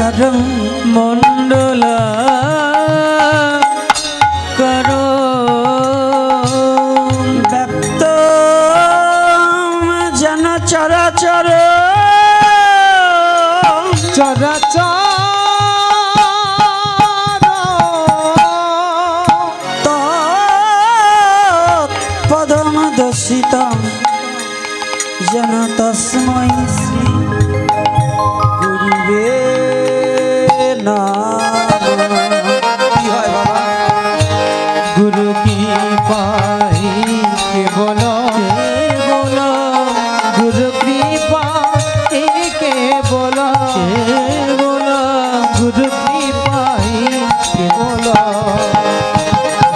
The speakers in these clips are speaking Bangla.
करं मंडला करो व्यक्त जन चराचर चराचर तत्पदम दर्शितं जन तस्मै श्री गुरुवे गुरु की पाई के बोलो गुरु कृपा के बोलो गुरु कृपा के बोलो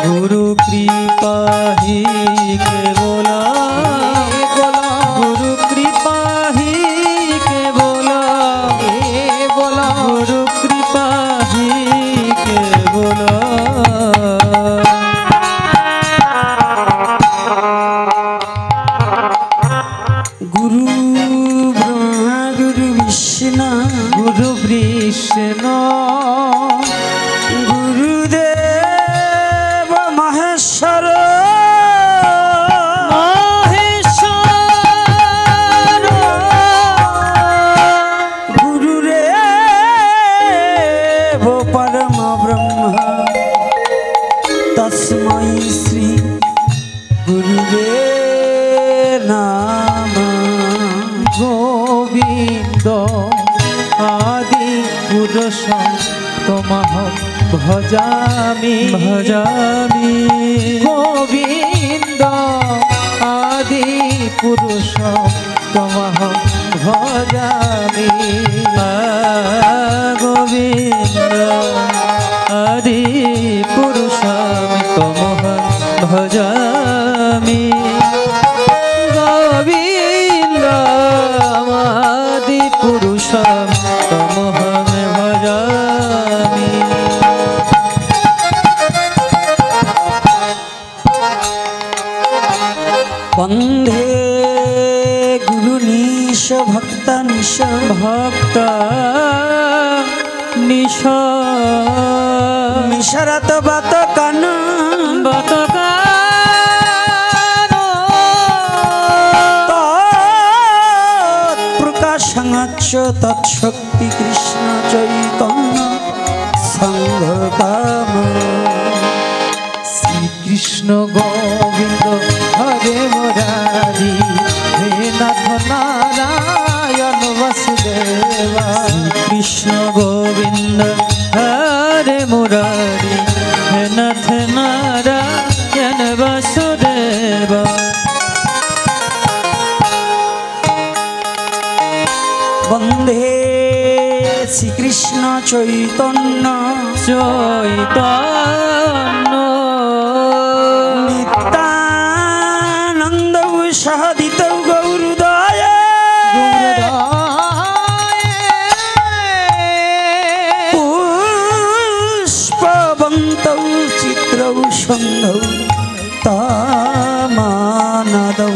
गुरु कृपा ही के बोला गुरु कृपा ही के बोलो गुरु कृपा ही के बोला गुरु ब्रह्मा गुरु विष्णु गुरुदेव महेश्वर गुरुरेव परम ब्रह्म तस्मै श्री गुरुवे नमः गोविंद आदि पुरुष तमहं भजामि गोविंद आदि पुरुष तमहं भजामि गोविंद आदि पुरुषं तमहं भजामि गोविंद आदि पुरुषं तमहं भजामि वंदे गुरुनीश भक्त निश मिशरत बात कान प्रकाशंच तत्शक्ति कृष्ण चैतन्य संघकाम श्री कृष्ण गोविंद हरे मुरारी हे नाथ नारायण वसुदेवा कृष्ण गोविंद हरे मुरारी हे नाथ नारायण वसुदेवा वंदे श्री कृष्ण चैतन्य नित्यानंद सहदित गौरदाय पुष्पवन्तौ चित्रौ सन्धौ तामानदौ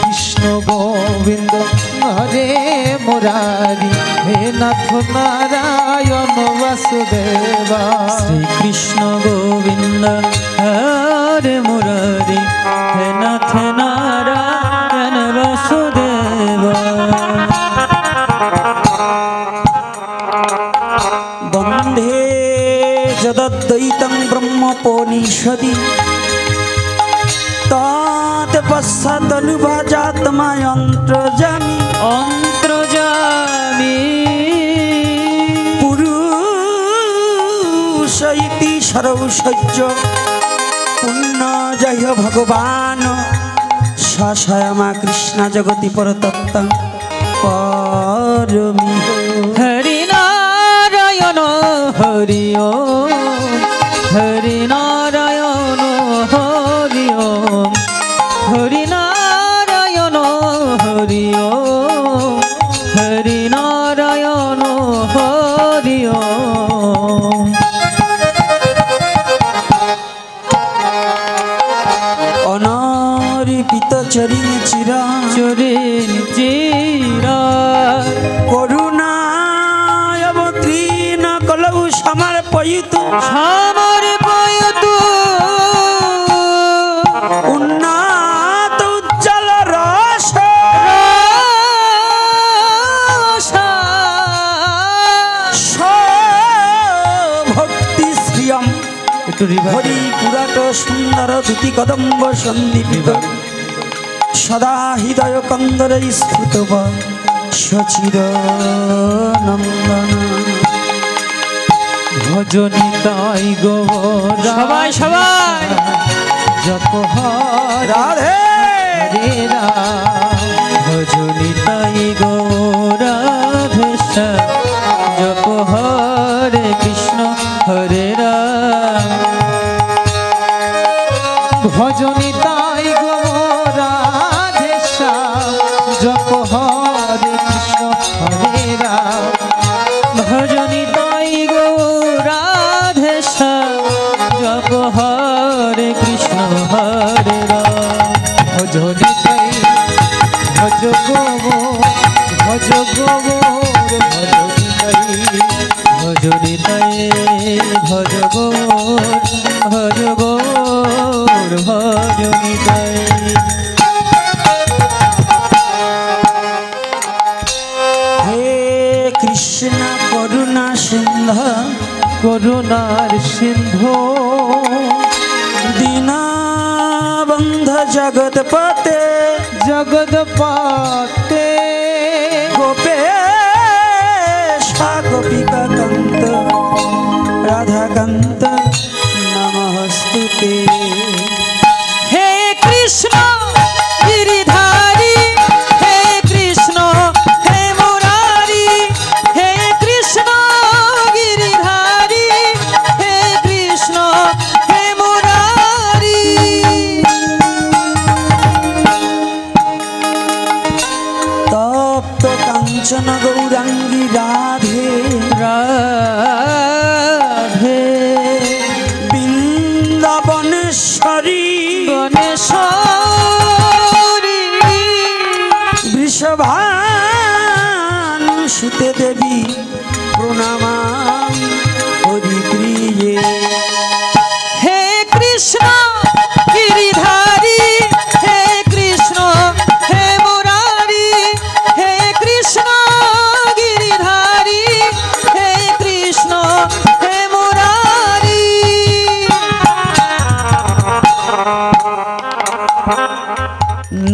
कृष्ण गोविंद हरे मुरारी हे नाथ नारायण वसुदेवा श्री कृष्ण गोविंद हरे मुरारी हे नाथ नारायण वसुदेवा वंदे जदद्वैतं ब्रह्मोपनिषदि पश्चादनुभाजात्मा अंतर्जामी पुरुष इति सर्वसज्ज पुण्यजय भगवान स्वयं कृष्ण जगति परतत्त्व परमि हरि नारायण हरि ओम हरि नारायण हरि ओम हरि नारायण हरि ओम हरि नारायण हरि ओम अनारिपित चरिणी চিরা চরিণ চিরা করুণায় অবতীর্ণ কলৌ সমর্পয়িতু সমর্পয়তু উন্নত উজ্জ্বল রস ভক্তি শ্রিয়ম একটু রিভার হরি পুরাট সুন্দর ধুতি কদম্ব সন্দীপিত সদা হৃদয় কন্দরে স্ফুত সচির নন্দন ভজনী তাই গৌরা সবাই সবাই জপ রাধে হরে রাম ভজনী তাই গৌরাধেশা জপ হরে কৃষ্ণ হরে রাম ভজনী তাই গৌরাধেশা জপ হরে কৃষ্ণ হরে রাম ভজনী তাই গৌরাধেশা জপ হরে কৃষ্ণ হরে রাম ভজনী তাই ভজ গোবর ভজ গোবর ভজনী তাই ভজনী তাই ভজ গৌর ভজ গৌর ভজনী তাই হে কৃষ্ণ করুণা সিন্ধ করুণার সিন্ধু দীনবন্ধ জগৎপতে জগৎপতে গোপেশ গোপিকা কান্ত রাধাকান্ত নমস্তুতে হে কৃষ্ণ গিরিধারী হে কৃষ্ণ হে মুরারি হে কৃষ্ণ গিরিধারী হে কৃষ্ণ হে মুরারি তপ্ত কাঞ্চন গৌরাঙ্গী রাধে রাধে বৃন্দাবনেশ্বরী বনেশ্বরী বৃষভানুসুতে দেবী প্রণামামি হরিপ্রিয়ে হে কৃষ্ণ গিরিধারী হে কৃষ্ণ হে মুরারি হে কৃষ্ণ গিরিধারী হে কৃষ্ণ হে মুরারি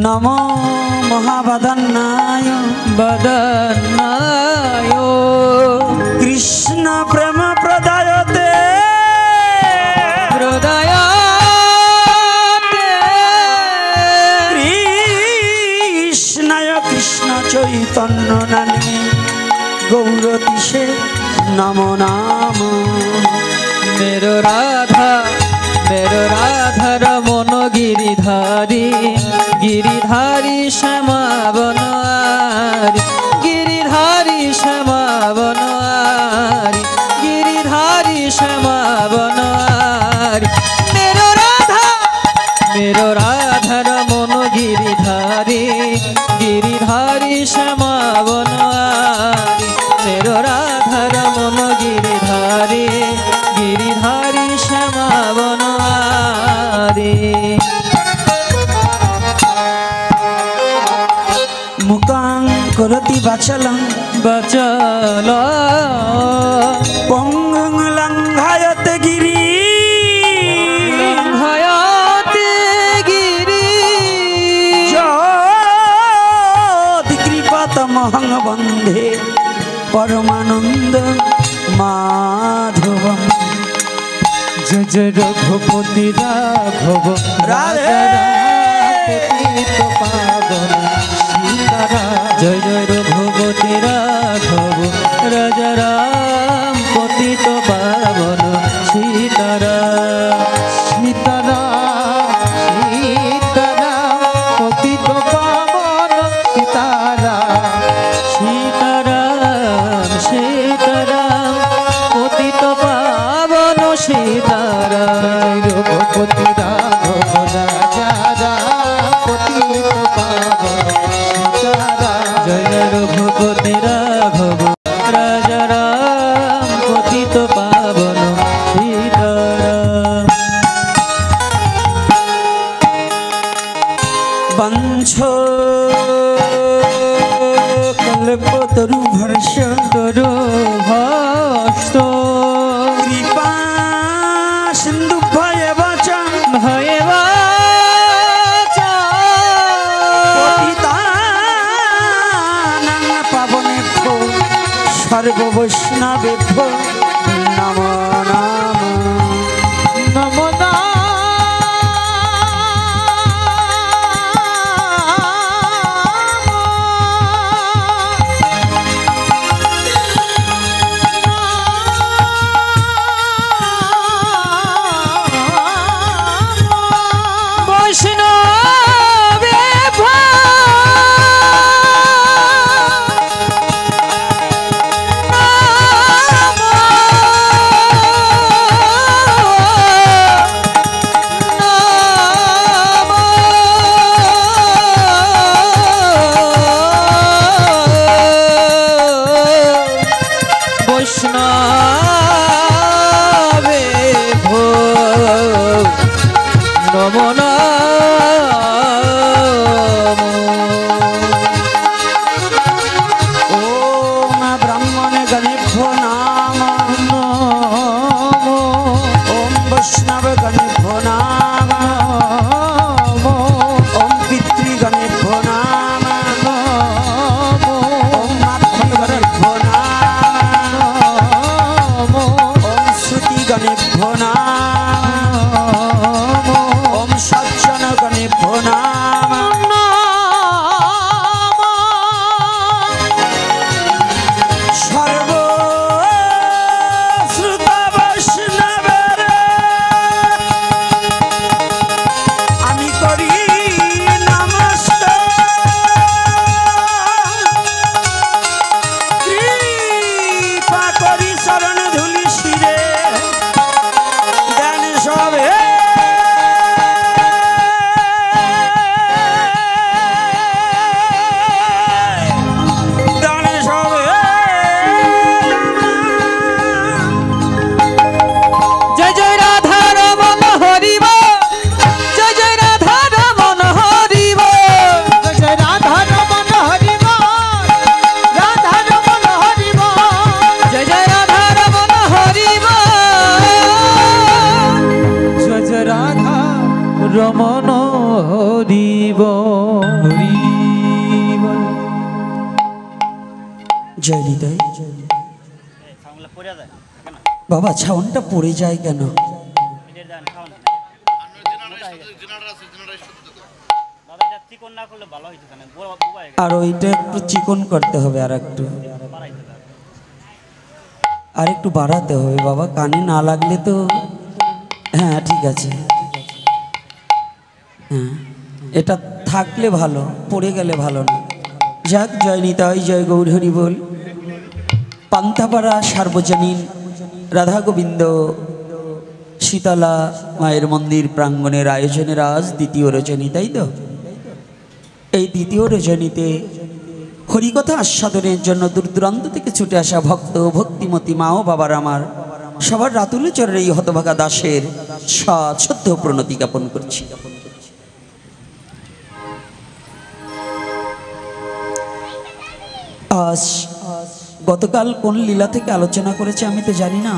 নম মহাবদন্নায় বদনায় কৃষ্ণ প্রেম প্রদায়তে হৃদয়াতে কৃষ্ণায় কৃষ্ণ চৈতন্য নামে গৌরতিষে নম নাম मेरो राधा रमन गिरिधारी गिरिधारी श्यामा बनवारी गिरिधारी श्यामा बनवारी गिरिधारी श्यामा बनवारी मेरो राधा रमन गिरिधारी गिरिधारी श्यामा बनवारी मेरो राधा रमन गिरिधारी गिरिधारी श्यामा बनवारी মুকাং করতি বাচলং बचल পঙ্গং লঙ্ঘায়তে গিরি लंघयते गिरि জ্যোতি কৃপাতমহং বন্ধে পরমানন্দ মাধবম জয় জয় রঘুপতি রাঘব রাধে। পতিত পাবন সীতারাম जय जय रघुपति राघव राजा राम पतित पावन सीताराम সীতারাম সীতারাম পতিত পাবন সীতারাম सीताराम सीताराम पतित पावन सीताराम রঘুপতি রাঘব রাজা রাম পতিত বঞ্চ কল্পতরু ভর্ষ তরু হস্ত কৃপা সিন্ধু ভয়ে বচন ভয়ে পতিতানাং পাবনেভ্যো সর্ব বৈষ্ণবেভ্যো নমো নমঃ। নমো ওম ব্রাহ্মণে গণেভ্যো নমঃ। ওম বৈষ্ণব গণেভ্যো নমঃ। ওম পিতৃগণেভ্যো নমঃ। ওম মাতৃগণেভ্যো নমঃ। ওম শ্রুতিগণেভ্যো নমঃ। ওম সজ্জনগণেভ্যো নমঃ। সর্ব শ্রুত বৈষ্ণবের আমি করি নমস্কার। কৃপা করি শরণ ধুলি শিরে দেন সবে দানে সবে জয় জয় রাধা রমন হরিব জয় জয় রাধা রমন হরিব জয় জয় রাধা রমন হরিব রাধা রমন হরিব জয় জয় রাধা রমন হরিব জয় জয় রাধা রমন হরিব হরিব জয় হৃদয়। বাবা ছাউনটা পড়ে যায় কেন? আর ওইটা একটু চিকন করতে হবে, আর একটু বাড়াতে হবে বাবা, কানে না লাগলে তো। হ্যাঁ ঠিক আছে, হ্যাঁ এটা থাকলে ভালো, পড়ে গেলে ভালো না। যাক, জয় নিতাই, জয় গৌর হরি বল। পান্থাপাড়া সার্বজনীন রাধা গোবিন্দ শীতলা মায়ের মন্দির প্রাঙ্গণের আয়োজনের আজ দ্বিতীয় রজনী, তাই তো? এই দ্বিতীয় রজনীতে হরিকথা আস্বাদনের জন্য দূর দূরান্ত থেকে ছুটে আসা ভক্ত ভক্তিমতী মা ও বাবার আমার সবার রাতুল চরণে এই হতভাগা দাসের সশ্রদ্ধ প্রণতি জ্ঞাপন করছি। আজ গতকাল কোন লীলা থেকে আলোচনা করেছে আমি তো জানি না,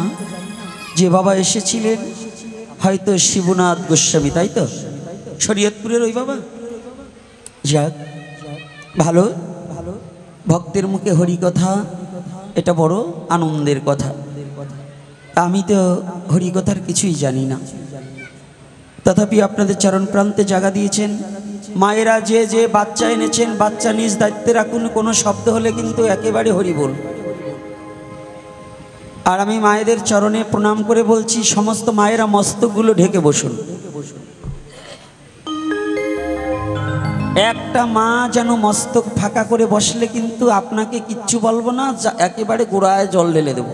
যে বাবা এসেছিলেন হয়তো শিবনাথ গোস্বামী, তাই তো? শরীয়তপুরের ওই বাবা। যাক, ভালো ভালো, ভক্তের মুখে হরিকথা, এটা বড় আনন্দের কথা। আমি তো হরিকথার কিছুই জানি না, তথাপি আপনাদের চরণ প্রান্তে জায়গা দিয়েছেন। মায়েরা যে যে বাচ্চা এনেছেন, বাচ্চা নিজ দায়িত্বে রাখুন, কোনো শব্দ হলে কিন্তু একেবারে হরি বল। আর আমি মায়েদের চরণে প্রণাম করে বলছি, সমস্ত মায়েরা মস্তকগুলো ঢেকে বসুন। একটা মা যেন মস্তক ফাঁকা করে বসলে কিন্তু আপনাকে কিচ্ছু বলবো না, একেবারে গোড়ায় জল ঢেলে দেব।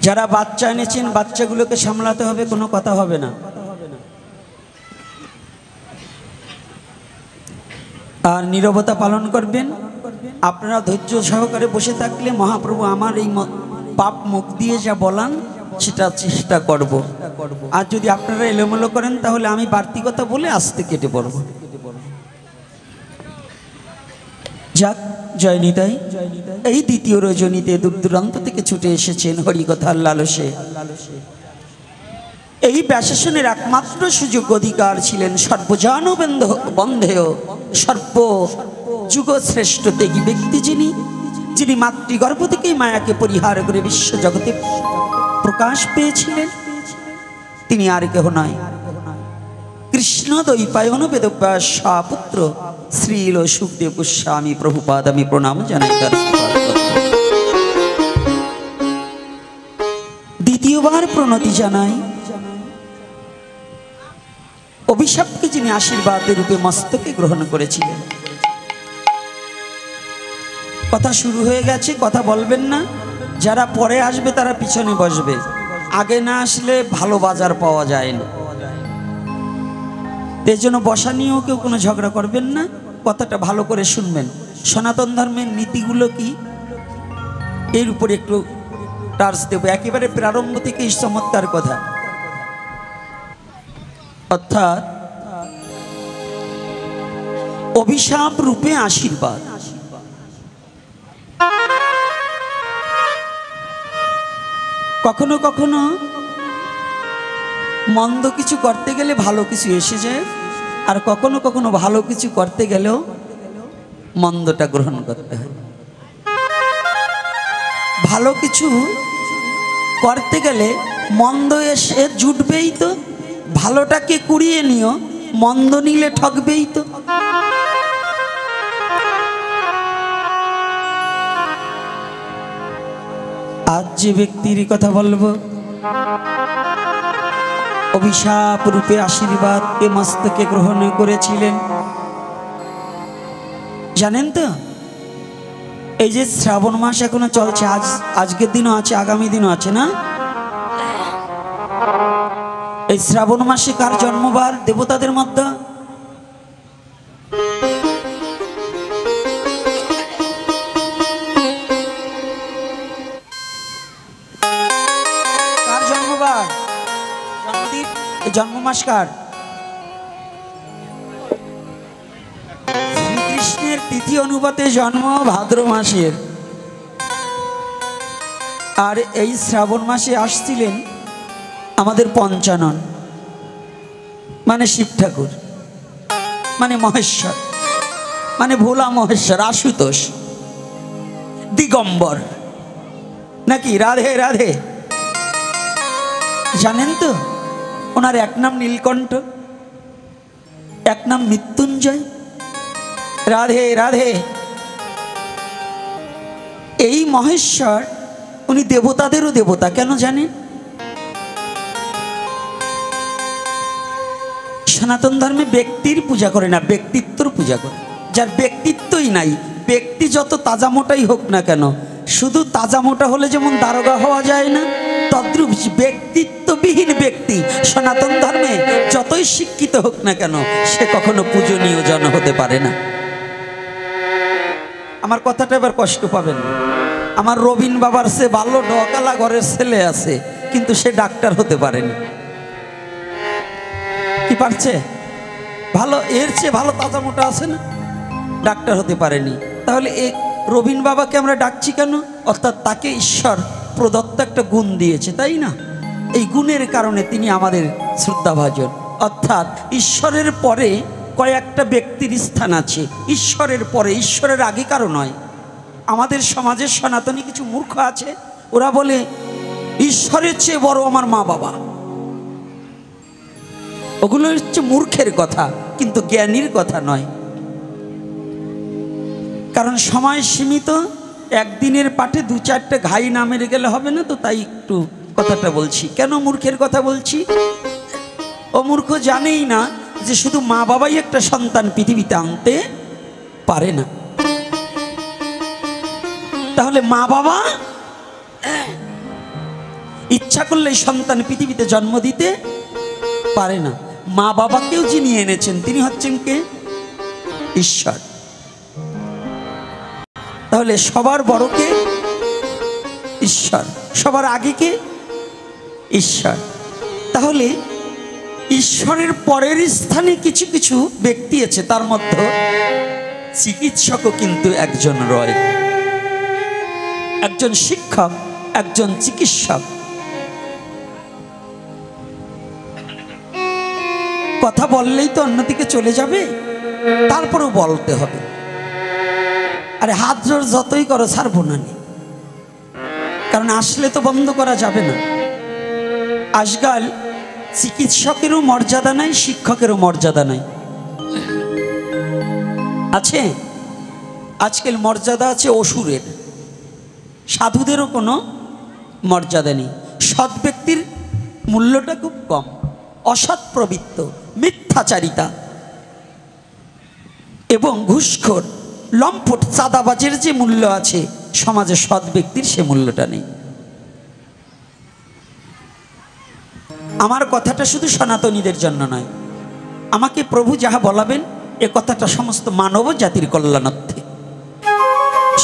যারা বাচ্চা এনেছেন বাচ্চাগুলোকে সামলাতে হবে, কোনো কথা হবে না। আর নীরবতা পালন করবেন। আপনারা ধৈর্য সহকারে বসে থাকলে মহাপ্রভু আমার এই পাপ মুখ দিয়ে যা বলান সেটা চেষ্টা করব। আর যদি আপনারা এলোমেলো করেন তাহলে আমি বাড়তি কথা বলে আস্তে কেটে পড়ব। যাক, জয় নিতাই। এই দ্বিতীয় রজনীতে দূর দূরান্ত থেকে ছুটে এসেছেন হরিকথার লালসে। এই ব্যাসাসনের একমাত্র সুযোগ অধিকার ছিলেন সর্বজন বন্ধেয় সর্ব যুগ শ্রেষ্ঠ ত্যাগী ব্যক্তি, যিনি মাতৃগর্ভ থেকেই মায়াকে পরিহার করে বিশ্ব জগতে প্রকাশ পেয়েছিলেন। তিনি আর কেহ নয়, কৃষ্ণ দ্বৈপায়ন বেদব্যাস পুত্র শ্রীল সুখদেব গোস্বামী প্রভুপাদ। আমি প্রণাম জানাই তার। দ্বিতীয়বার প্রণতি জানাই অভিশাপকে যিনি আশীর্বাদের রূপে মস্তকে গ্রহণ করেছিলেন। কথা শুরু হয়ে গেছে, কথা বলবেন না। যারা পরে আসবে তারা পিছনে বসবে, আগে না আসলে ভালো বাজার পাওয়া যায় না। এর জন্য বসা নিয়েও কেউ কোনো ঝগড়া করবেন না, কথাটা ভালো করে শুনবেন। সনাতন ধর্মের নীতিগুলো কি, এর উপরে একটু টার্চ দেব। একেবারে প্রারম্ভ থেকে এই চমৎকার কথা। অর্থাৎ অভিশাপ রূপে আশীর্বাদ। কখনো কখনো মন্দ কিছু করতে গেলে ভালো কিছু এসে যায়, আর কখনো কখনো ভালো কিছু করতে গেলেও মন্দটা গ্রহণ করতে হয়। ভালো কিছু করতে গেলে মন্দ এসে জুটবেই তো, ভালোটাকে কুড়িয়ে নিও, মন্দ নিলে ঠকবেই তো। আজ যে ব্যক্তির কথা বলবো, অভিশাপ রূপে আশীর্বাদকে মস্তকে গ্রহণ করেছিলেন, জানেন তো? এই যে শ্রাবণ মাস এখনো চলছে, আজকের দিনও আছে, আগামী দিনও আছে না? এই শ্রাবণ মাসে কার জন্মবার দেবতাদের মধ্যে? কার জন্মবার? জন্মদিন, জন্ম মাস কার? শ্রীকৃষ্ণের তিথি অনুপাতে জন্ম ভাদ্র মাসের। আর এই শ্রাবণ মাসে আসছিলেন আমাদের পঞ্চানন, মানে শিব ঠাকুর, মানে মহেশ্বর, মানে ভোলা মহেশ্বর, আশুতোষ, দিগম্বর, নাকি? রাধে রাধে। জানেন তো ওনার এক নাম নীলকণ্ঠ, এক নাম মৃত্যুঞ্জয়। রাধে রাধে। এই মহেশ্বর উনি দেবতাদেরও দেবতা। কেন জানেন? সনাতন ধর্মে ব্যক্তির পূজা করে না, ব্যক্তিত্বর পূজা করে। যার ব্যক্তিত্বই নাই, ব্যক্তি যত তাজা মোটাই হোক না কেন, শুধু তাজা মোটা হলে যেমন দারোগা হওয়া যায় না, তদ্রূপ ব্যক্তিত্ববিহীন ব্যক্তি সনাতন ধর্মে যতই শিক্ষিত হোক না কেন, সে কখনো পূজনীয় জন হতে পারে না। আমার কথাটা এবার কষ্ট পাবেন। আমার রবীন বাবার সে ভালো ডকালা ঘরের ছেলে আছে, কিন্তু সে ডাক্তার হতে পারেনি। কি পারছে? ভালো, এর চেয়ে ভালো তাজা মোটা আছে না, ডাক্তার হতে পারেনি। তাহলে এই রবীন বাবাকে আমরা ডাকছি কেন? অর্থাৎ তাকে ঈশ্বর প্রদত্ত একটা গুণ দিয়েছে, তাই না? এই গুণের কারণে তিনি আমাদের শ্রদ্ধাভাজন। অর্থাৎ ঈশ্বরের পরে কয়েকটা ব্যক্তির স্থান আছে, ঈশ্বরের পরে, ঈশ্বরের আগে কারো নয়। আমাদের সমাজের সনাতনী কিছু মূর্খ আছে, ওরা বলে ঈশ্বরের চেয়ে বড় আমার মা বাবা। ওগুলো হচ্ছে মূর্খের কথা, কিন্তু জ্ঞানীর কথা নয়। কারণ সময় সীমিত, একদিনের পাঠে দু চারটে ঘাই না মেরে গেলে হবে না, তো তাই একটু কথাটা বলছি। কেন মূর্খের কথা বলছি? ও মূর্খ জানেই না যে শুধু মা বাবাই একটা সন্তান পৃথিবীতে আনতে পারে না। তাহলে মা বাবা ইচ্ছা করলে সন্তান পৃথিবীতে জন্ম দিতে পারে না। মা বাবাকেও যিনি এনেছেন তিনি হচ্ছেন কে? ঈশ্বর। তাহলে সবার বড় কে? ঈশ্বর। সবার আগে কে? ঈশ্বর। তাহলে ঈশ্বরের পরের স্থানে কিছু কিছু ব্যক্তি আছে, তার মধ্যে চিকিৎসকও কিন্তু একজন রয়, একজন শিক্ষক, একজন চিকিৎসক। কথা বললেই তো অন্যদিকে চলে যাবে, তারপরেও বলতে হবে। আরে হাত জোর যতই করো ছাড়বো না, কারণ আসলে তো বন্ধ করা যাবে না। আজকাল চিকিৎসকেরও মর্যাদা নাই, শিক্ষকেরও মর্যাদা নাই। আছে আজকাল মর্যাদা আছে অসুরের, সাধুদেরও কোনো মর্যাদা নেই। সৎ ব্যক্তির মূল্যটা খুব কম। অসৎ প্রবৃত্ত, মিথ্যাচারিতা এবং ঘুষখোর, লম্পট, চাঁদাবাজের যে মূল্য আছে সমাজে, সৎ ব্যক্তির সে মূল্যটা নেই। আমার কথাটা শুধু সনাতনীদের জন্য নয়, আমাকে প্রভু যাহা বলাবেন এ কথাটা সমস্ত মানব জাতির কল্যাণার্থে।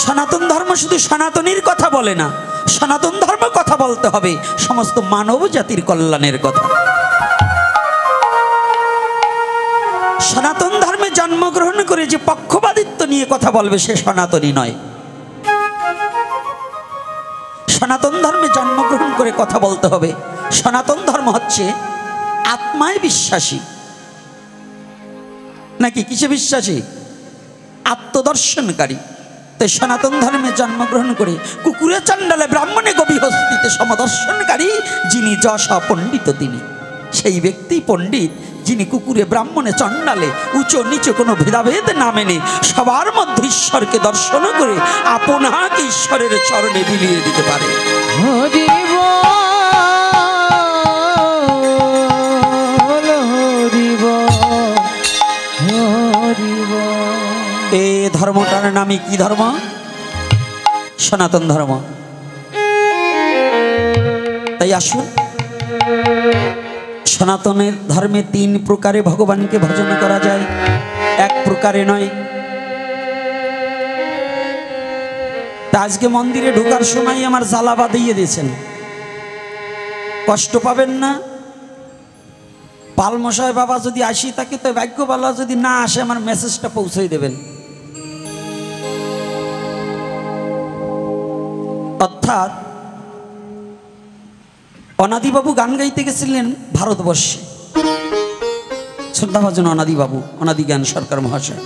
সনাতন ধর্ম শুধু সনাতনীর কথা বলে না, সনাতন ধর্ম কথা বলতে হবে সমস্ত মানব জাতির কল্যাণের কথা। সনাতন ধর্মে জন্মগ্রহণ করে যে পক্ষপাতিত্ব নিয়ে কথা বলবে সে সনাতনী নয়। সনাতন ধর্মে জন্মগ্রহণ করে কথা বলতে হবে, সনাতন ধর্ম হচ্ছে আত্মায় বিশ্বাসী, নাকি কিসে বিশ্বাসী? আত্মদর্শনকারী। তাই সনাতন ধর্মে জন্মগ্রহণ করে কুকুরে চণ্ডালে ব্রাহ্মণে গভীহস্তিতে সমদর্শনকারী যিনি যশ পণ্ডিত, তিনি সেই ব্যক্তি পণ্ডিত যিনি কুকুরে ব্রাহ্মণে চণ্ডালে উঁচু নিচু কোনো ভেদাভেদ না মেনে সবার মধ্যে ঈশ্বরকে দর্শন করে আপনাকে ঈশ্বরের চরণে বিলিয়ে দিতে পারে। হরি বল, হরি বল, হরি বল। এই ধর্মটার নামই কি ধর্ম? সনাতন ধর্ম। তাই আসুন, সনাতনের ধর্মে 3 প্রকারে ভগবানকে ভজন করা যায়, এক প্রকারে নয়। তা আজকে মন্দিরে ঢোকার সময় আমার জ্বালা বাঁধিয়ে দিয়েছেন, কষ্ট পাবেন না। পালমশাই বাবা যদি আসি থাকে তো ভাগ্যবালা, যদি না আসে আমার মেসেজটা পৌঁছে দেবেন। অর্থাৎ অনাদিবাবু গান গাইতে গেছিলেন ভারতবর্ষে, শ্রদ্ধাভাজন অনাদিবাবু, অনাদি জ্ঞান সরকার মহাশয়।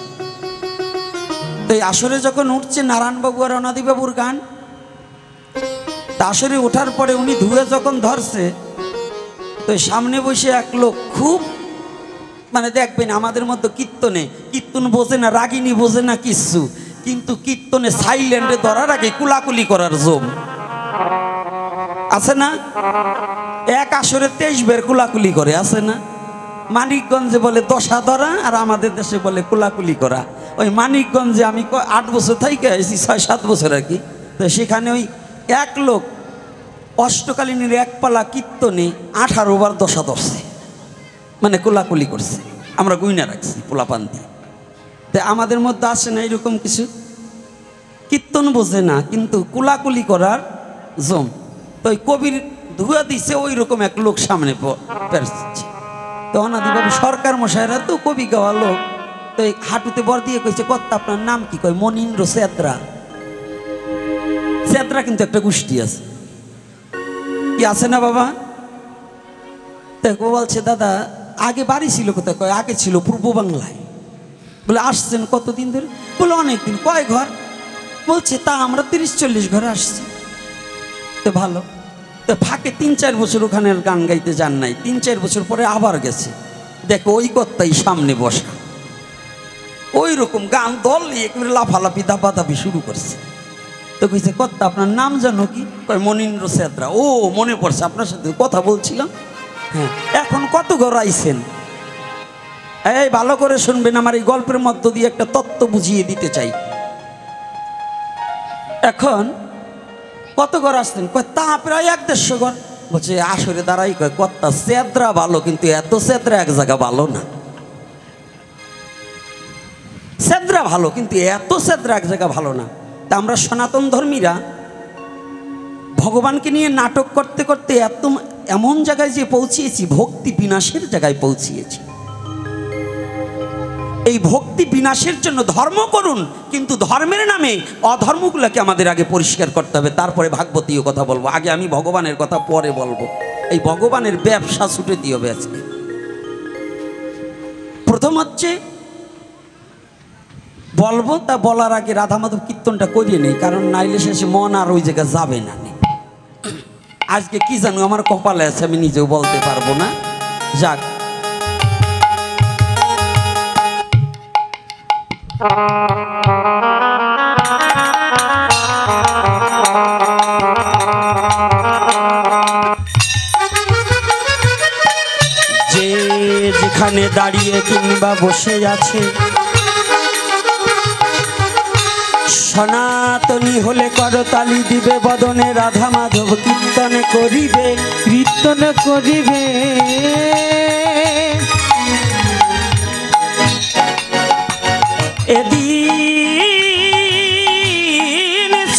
তো এই আসরে যখন উঠছে নারায়ণবাবু আর অনাদিবাবুর গান, তা আসরে ওঠার পরে উনি ধুয়ে যখন ধরছে, তো সামনে বসে এক লোক খুব মানে দেখবেন আমাদের মধ্যে কীর্তনে, কীর্তন বোঝে না, রাগিনী বোঝে না কিচ্ছু, কিন্তু কীর্তনে সাইলেন্টে ধরার আগে কুলাকুলি করার জম আছে না? এক আসরে 23 বের কুলাকুলি করে, আছে না? মানিকগঞ্জে বলে দশা ধরা, আর আমাদের দেশে বলে কুলাকুলি করা। ওই মানিকগঞ্জে আমি 8 বছর থেকে এসেছি, 6-7 বছর আর কি। তো সেখানে ওই এক লোক অষ্টকালীনের এক পালা কীর্তনে 18 বার দশা ধরছে, মানে কুলাকুলি করছে। আমরা গুইনা রাখছি পোলাপান দিয়ে। তো আমাদের মধ্যে আসে না এরকম কিছু, কীর্তন বোঝে না কিন্তু কুলাকুলি করার জম। তো ওই কবির ধুয়া দিছে ওই রকম এক লোক সামনে পেরছে। তো অনাদিবাবু সরকার মশাইরা তো কবি গাওয়া লোক, তো এই হাঁটুতে বর দিয়ে কইছে, কর্তা আপনার নাম কি? কয় মনীন্দ্র সেদ্রা। সেদ্রা কিন্তু একটা গোষ্ঠী আছে, কি আছে না বাবা? তো বলছে দাদা আগে বাড়ি ছিল কোথায়? কয় আগে ছিল পূর্ব বাংলায়। বলে আসছেন কতদিন ধরে? বলে অনেকদিন। কয় ঘর? বলছে তা আমরা 30-40 ঘরে আসছি। তো ভালো। তো ফাঁকে 3-4 বছর ওখানে গান গাইতে যান নাই, 3-4 বছর পরে আবার গেছে। দেখো ওই কর্তাই সামনে বসা, ওই রকম গান দল একেবারে লাফালাফি দাপাদাপি শুরু করছে। তো কইছে কর্তা আপনার নাম জানো কি? কয় মনীন্দ্র সেদ্রা। ও মনে পড়ছে, আপনার সাথে কথা বলছিলাম। হ্যাঁ, এখন কত ঘর আইছেন? এই ভালো করে শুনবেন, আমার এই গল্পের মধ্য দিয়ে একটা তত্ত্ব বুঝিয়ে দিতে চাই। এখন কত ঘর আসছেন? কয় তা প্রায় 1-150 ঘর। বলছে আসরে দাঁড়াই, কয় কর্তা সেদ্রা ভালো, কিন্তু এত সেদ্রা এক জায়গা ভালো না। সেদ্রা ভালো কিন্তু এত সেদ্রা এক জায়গা ভালো না। তা আমরা সনাতন ধর্মীরা ভগবানকে নিয়ে নাটক করতে করতে এমন জায়গায় যে পৌঁছিয়েছি, ভক্তি বিনাশের জায়গায় পৌঁছিয়েছি। এই ভক্তি বিনাশের জন্য ধর্ম করুন, কিন্তু ধর্মের নামে অধর্মগুলোকে আমাদের আগে পরিষ্কার করতে হবে, তারপরে ভাগবতীয় কথা বলবো। আগে আমি ভগবানের কথা পরে বলবো। এই ভগবানের ব্যবসা ছুটে দিয়ে হবে আজকে। প্রথম হচ্ছে বলবো, তা বলার আগে রাধা মাধব কীর্তনটা করিয়ে নেই, কারণ নাইলে শেষে মন আর ওই জায়গায় যাবে না। আজকে কি জানো আমার কপালে আছে, আমি নিজেও বলতে পারবো না। যাক, যে যেখানে দাঁড়িয়ে কিংবা বসে আছে, সনাতনী হলে করতালি দিবে, বদনে রাধা মাধব কীর্তন করিবে, কীর্তন করিবে। এদিন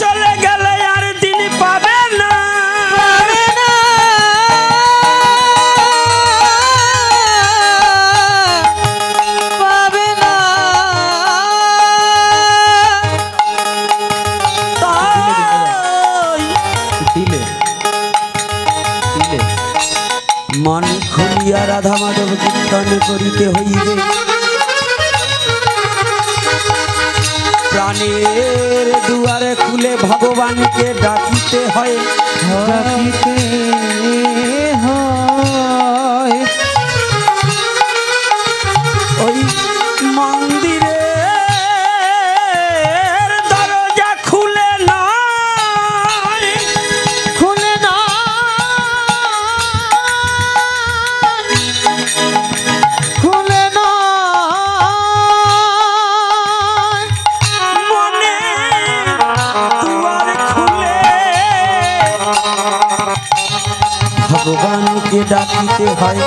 চলে গেলে আর দিন পাবে না, পাবে না। দিলে দিলে মন খুলিয়া রাধা মাধব কীর্তন করিতে হইবে, প্রাণের দুয়ারে খুলে ভগবানকে ডাকিতে হয়, ডাকিতে হয়। ওই মন্দিরে দরজা খুলে না, খুলে না, খুলে না। মনে দুয়ার খুলে ভগবানকে ডাকিতে হয়,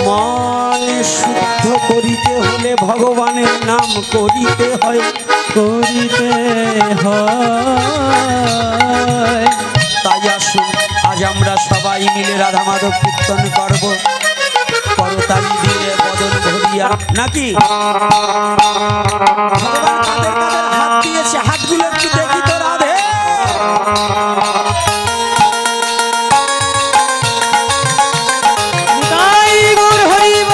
মন শুদ্ধ করিতে হলে ভগবানের নাম করিতে হয়, করিতে হয়। তাই আসুন আজ আমরা সবাই মিলে রাধা মাধব কীর্তন করব, করতালি দিয়ে বদন ধরিয়া, নাকি ভগবান কাদের কাদের হাত দিয়েছে, হাতগুলো একটু দেখি তো রাধে। তাই গৌর হরিব।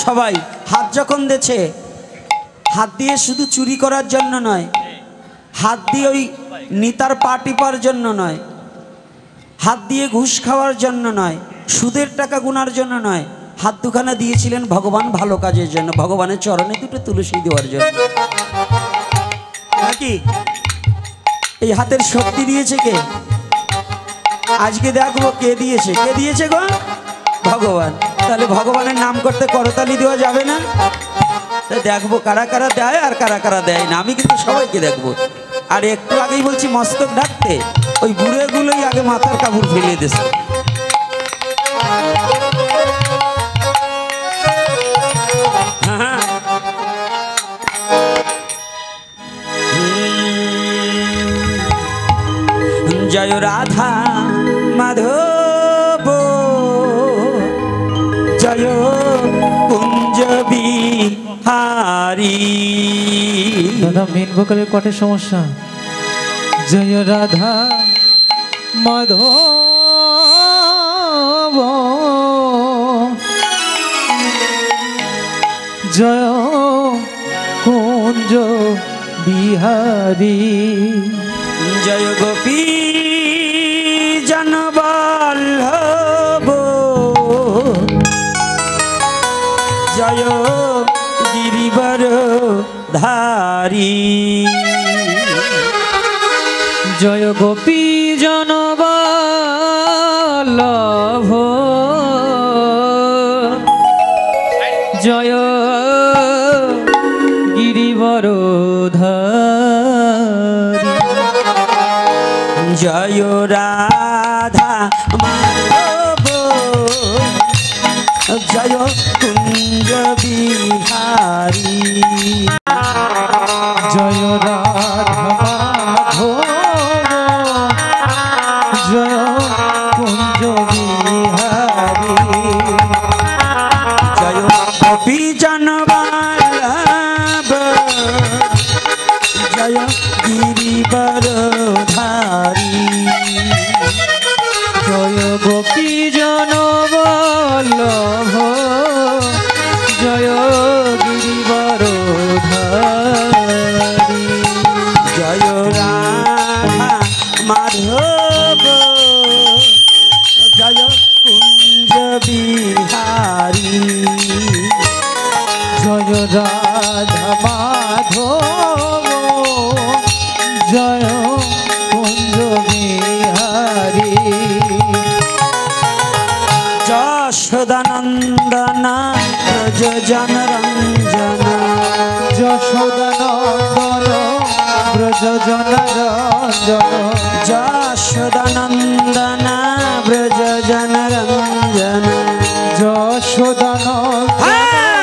সবাই হাত যখন দিয়েছে, হাত দিয়ে শুধু চুরি করার জন্য নয়, হাত দিয়ে ওই নিতার পা টিপার জন্য নয়, হাত দিয়ে ঘুষ খাওয়ার জন্য নয়, সুদের টাকা গুনার জন্য নয়, হাত দুখানা দিয়েছিলেন ভগবান ভালো কাজের জন্য, ভগবানের চরণে দুটো তুলসী দেওয়ার জন্য, নাকি? এই হাতের শক্তি দিয়েছে কে? আজকে দেখবো কে দিয়েছে, কে দিয়েছে গো? ভগবান। তাহলে ভগবানের নাম করতে করতালি দেওয়া যাবে না? দেখবো কারা কারা দেয় আর কারা কারা দেয় না। আমি কিন্তু সবাইকে দেখবো। আর একটু আগেই বলছি মস্তক ঢাকতে, ওই বুড়েগুলোই আগে মাথার কাপড় ফেলিয়ে দিয়েছে। জয় রাধা মাধব, জয় কুঞ্জ বিহারী। দাদা মেন ভোকালের কটের সমস্যা। জয় রাধা মাধব, জয় কুঞ্জ বিহারী। জয় গোপী জনবল্লভ, জয় গিরিবর ধারী। জয় গোপী জনবল্লভ, জয় গিরিবরধারী। জয় রাধা মাধব, জয় কুঞ্জ বিহারী। জয় রাধা মাধব জয় কুঞ্জ বিহারী জয় গোপী জনবল্লভ জয় গিরিবরধারী জয় গোপী জনবল্লভ জয় গিরিবরধারী জয় রাধা মাধব জয় কুঞ্জ বিহারী জয় রাধা মাধব জয় কুঞ্জ বিহারী যশোদানন্দন ব্রজ জনরঞ্জন যশোদানন্দন ব্রজ জনরঞ্জন যশোদানন্দন ব্রজ জনরঞ্জন যশোদানন্দন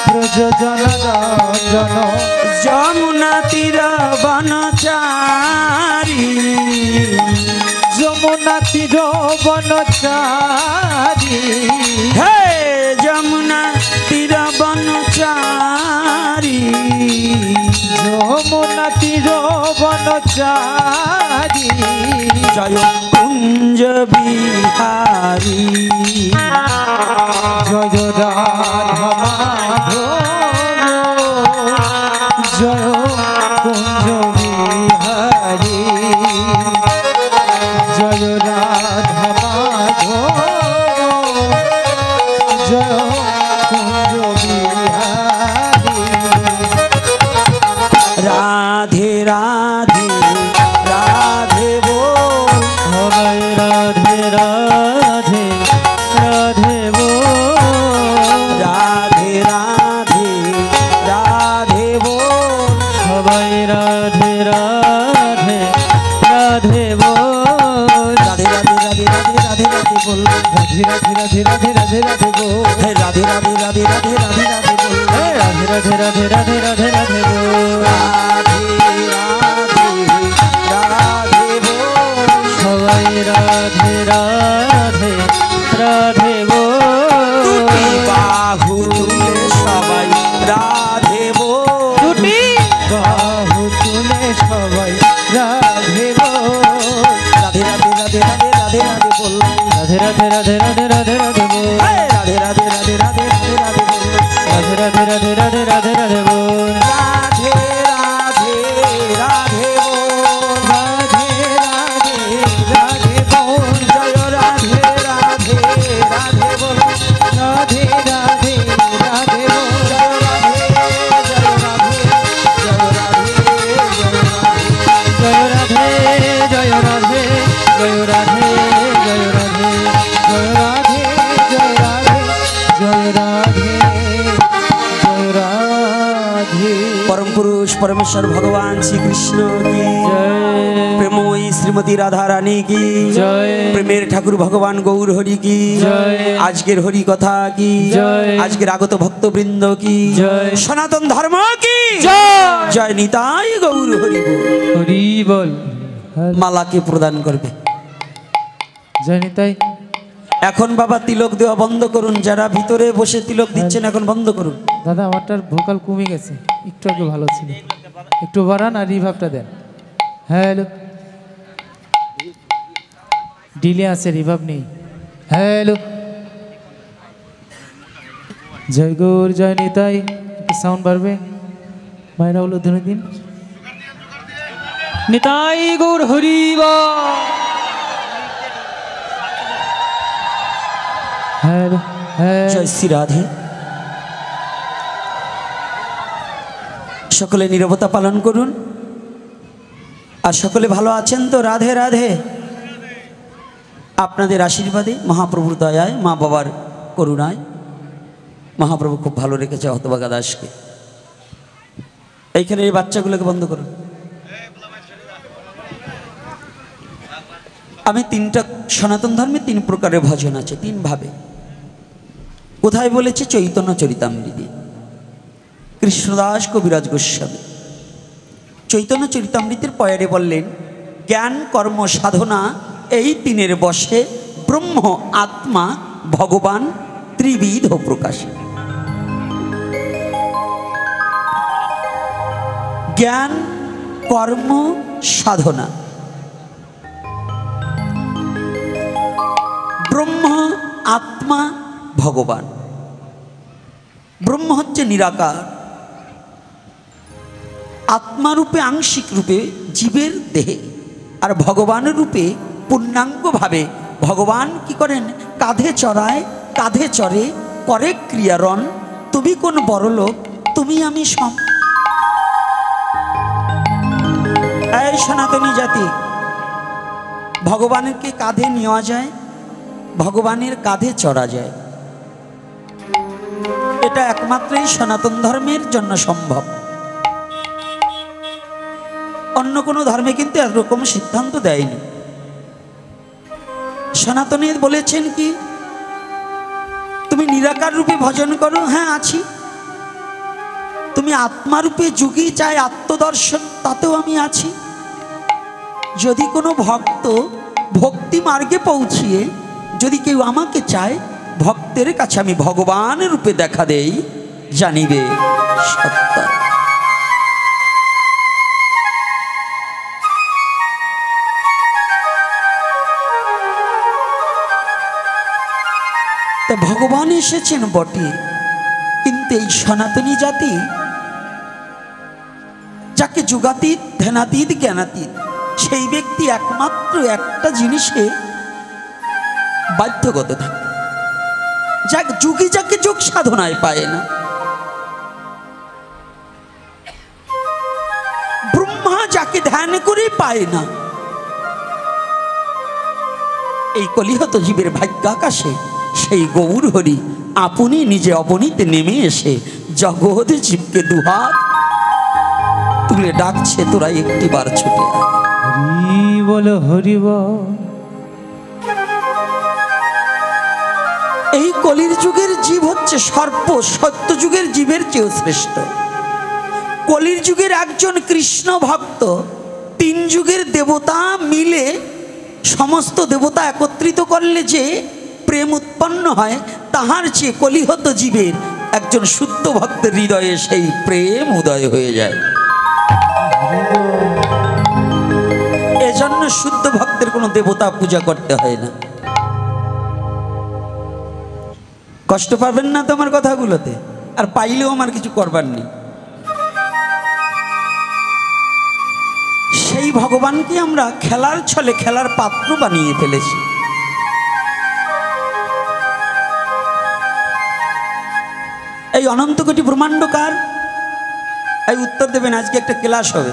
ব্রজ জনরঞ্জন যমুনা তীর বনচারী যমুনা তীর বনচারী হে যমুনা তীর বনচারী যমুনা তীর বনচারী জয় কুঞ্জ বিহারী জয় রাধা মাধব জয় কুঞ্জ বিহারী জয় রাধা মাধব জয় কুঞ্জ বিহারী রাধে রাধে রাধে বল সবাই রাধে রাধে রাধে বল রাধে রাধে রাধে বল সবাই রাধে রাধে রাধে বল রাধে রাধে রাধে রাধে রাধে রাধে বল রাধে রাধে রাধে রাধে রাধে রাধে বল হে রাধে রাধে রাধে রাধে রাধে রাধে বল রাধে রাধে রাধে রাধে রাধে রাধে বল রাধে রাধে রাধে বল সবাই রাধে রাধে রাধে দুটি বল বাহু তুলে সবাই রাধে বল দুটি বাহু তুলে সবাই রাধে বল রাধে রাধে রাধে রাধে রাধে রাধে বল রাধে রাধে রাধে রাধে রাধে রাধে বল হে রাধে রাধে রাধে রাধে রাধে রাধে বল রাধে রাধে রাধে রাধে রাধে রাধে বল রাধে রাধে রাধে বল রাধে রাধে রাধে বল জয় রাধে রাধে রাধে বল রাধে রাধে রাধে বল জয় রাধে জয় রাধে জয় রাধে জয় রাধে জয় রাধে জয় রাধে জয় রাধে জয় রাধে জয় রাধে জয় রাধে परम पुरुष परमेश्वर भगवान श्री कृष्ण की জয় प्रेमोई श्रीमती राधा रानी की জয় प्रेमेर ठाकुर भगवान गौर हरि की जय। आजकेर हरि कथा की जय। आजकेर आगत भक्तवृंद की जय। सनातन धर्म की জয় जय निताई गौर हरि बोल। হরি বল माला के प्रदान करबे জানি তাই এখন বাবা তিলক দেওয়া বন্ধ করুন যারা ভিতরে বসে তিলক দিচ্ছেন এখন বন্ধ করুন দাদা আমারটার ভোকাল কমে গেছে একটু আগে ভালো ছিল একটু বাড়ান আর রিভাবটা দেন হ্যালো ডিলে আছে রিভাব নেই হ্যালো জয় গৌর জয় নিতাই একটু সাউন্ড বাড়বে মায়েরা হলো ধরে দিন নিতাই গৌর হরিবা হ্যালো হ্যাঁ জয় শ্রী রাধে সকলে নীরবতা পালন করুন আর সকলে ভালো আছেন তো রাধে রাধে আপনাদের আশীর্বাদে মহাপ্রভুর দয়ায় মা বাবার করুণায় মহাপ্রভু খুব ভালো রেখেছে হতভাগা দাসকে এইখানে এই বাচ্চাগুলোকে বন্ধ করুন আমি তিনটা সনাতন ধর্মে তিন প্রকারের ভজন আছে তিন ভাবে কোথায় বলেছে চৈতন্য চরিতামৃতি কৃষ্ণদাস কবিরাজ গোস্বামী চৈতন্য চরিতামৃতের পয়ারে বললেন, জ্ঞান কর্ম সাধনা এই তিনের বশে ব্রহ্ম আত্মা ভগবান ত্রিবিধ প্রকাশে। জ্ঞান কর্ম সাধনা, ব্রহ্ম আত্মা ভগবান। ব্রহ্ম হচ্ছে নিরাকার, আত্মারূপে আংশিক রূপে জীবের দেহে, আর ভগবানের রূপে পূর্ণাঙ্গভাবে ভগবান কি করেন, কাঁধে চড়ায়, কাঁধে চড়ে, করে ক্রিয়ারণ। তুমি কোন বড়লোক, তুমি আমি সম। এই সনাতনী জাতি, ভগবানকে কাঁধে নেওয়া যায়, ভগবানের কাঁধে চড়া যায়। এটা একমাত্রই সনাতন ধর্মের জন্য সম্ভব। অন্য কোনো ধর্মে কিন্তু এরকম সিদ্ধান্ত দেয়নি। সনাতনী বলেছেন কি, তুমি নিরাকার রূপে ভজন করো, হ্যাঁ আছি। তুমি আত্মারূপে যুগী চাই আত্মদর্শন, তাতেও আমি আছি। যদি কোনো ভক্ত ভক্তি মার্গে পৌঁছিয়ে যদি কেউ আমাকে চায়, ভক্তের কাছে আমি ভগবান রূপে দেখা দেই, জানিবে সত্য। তা ভগবান এসেছেন বটে, কিন্তু এই সনাতনী জাতি যাকে যুগাতীত ধ্যানাতীত জ্ঞানাতীত, সেই ব্যক্তি একমাত্র একটা জিনিসে বাধ্যগত থাকে। যাক যুগী যাকে যোগ সাধনায় পায় না, ব্রহ্মা যাকে ধ্যান করে পায় না, এই কলিহত জীবের ভাগ্যাকাশে সেই গৌর হরি আপনি নিজে অবনীতে নেমে এসে জগৎ জীবকে দুহাত তুলে ডাকছে, তোরা একটিবার ছুটে আয়। হরি বল হরি বল। এই কলির যুগের জীব হচ্ছে সর্ব সত্য যুগের জীবের চেয়েও শ্রেষ্ঠ। কলির যুগের একজন কৃষ্ণ ভক্ত তিন যুগের দেবতা মিলে, সমস্ত দেবতা একত্রিত করলে যে প্রেম উৎপন্ন হয়, তাহার চেয়ে কলিহত জীবের একজন শুদ্ধ ভক্তের হৃদয়ে সেই প্রেম উদয় হয়ে যায়। এজন্য শুদ্ধ ভক্তের কোনো দেবতা পূজা করতে হয় না। কষ্ট পাবেন না তোমার কথাগুলোতে, আর পাইলেও আমার কিছু করবার নেই। সেই ভগবানকে আমরা খেলার ছলে খেলার পাত্র বানিয়ে ফেলেছি। এই অনন্ত কোটি ব্রহ্মাণ্ডকার, এই উত্তর দেবেন। আজকে একটা ক্লাস হবে,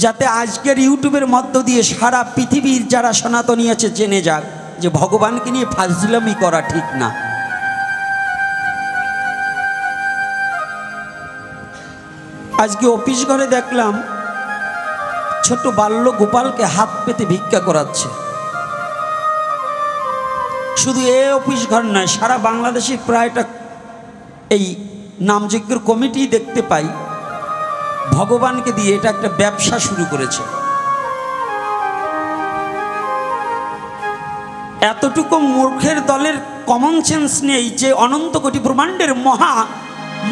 যাতে আজকের ইউটিউবের মধ্য দিয়ে সারা পৃথিবীর যারা সনাতনী আছে জেনে যাক যে ভগবানকে নিয়ে ফাজলামি করা ঠিক না। আজকে অফিস ঘরে দেখলাম ছোট বাল্য গোপালকে হাত পেতে ভিক্ষা করাচ্ছে। শুধু এ অফিস ঘর নয়, সারা বাংলাদেশের প্রায়টা এই নামযজ্ঞের কমিটি দেখতে পাই ভগবানকে দিয়ে এটা একটা ব্যবসা শুরু করেছে। এতটুকু মূর্খের দলের কমন সেন্স নেই যে অনন্ত কোটি ব্রহ্মাণ্ডের মহা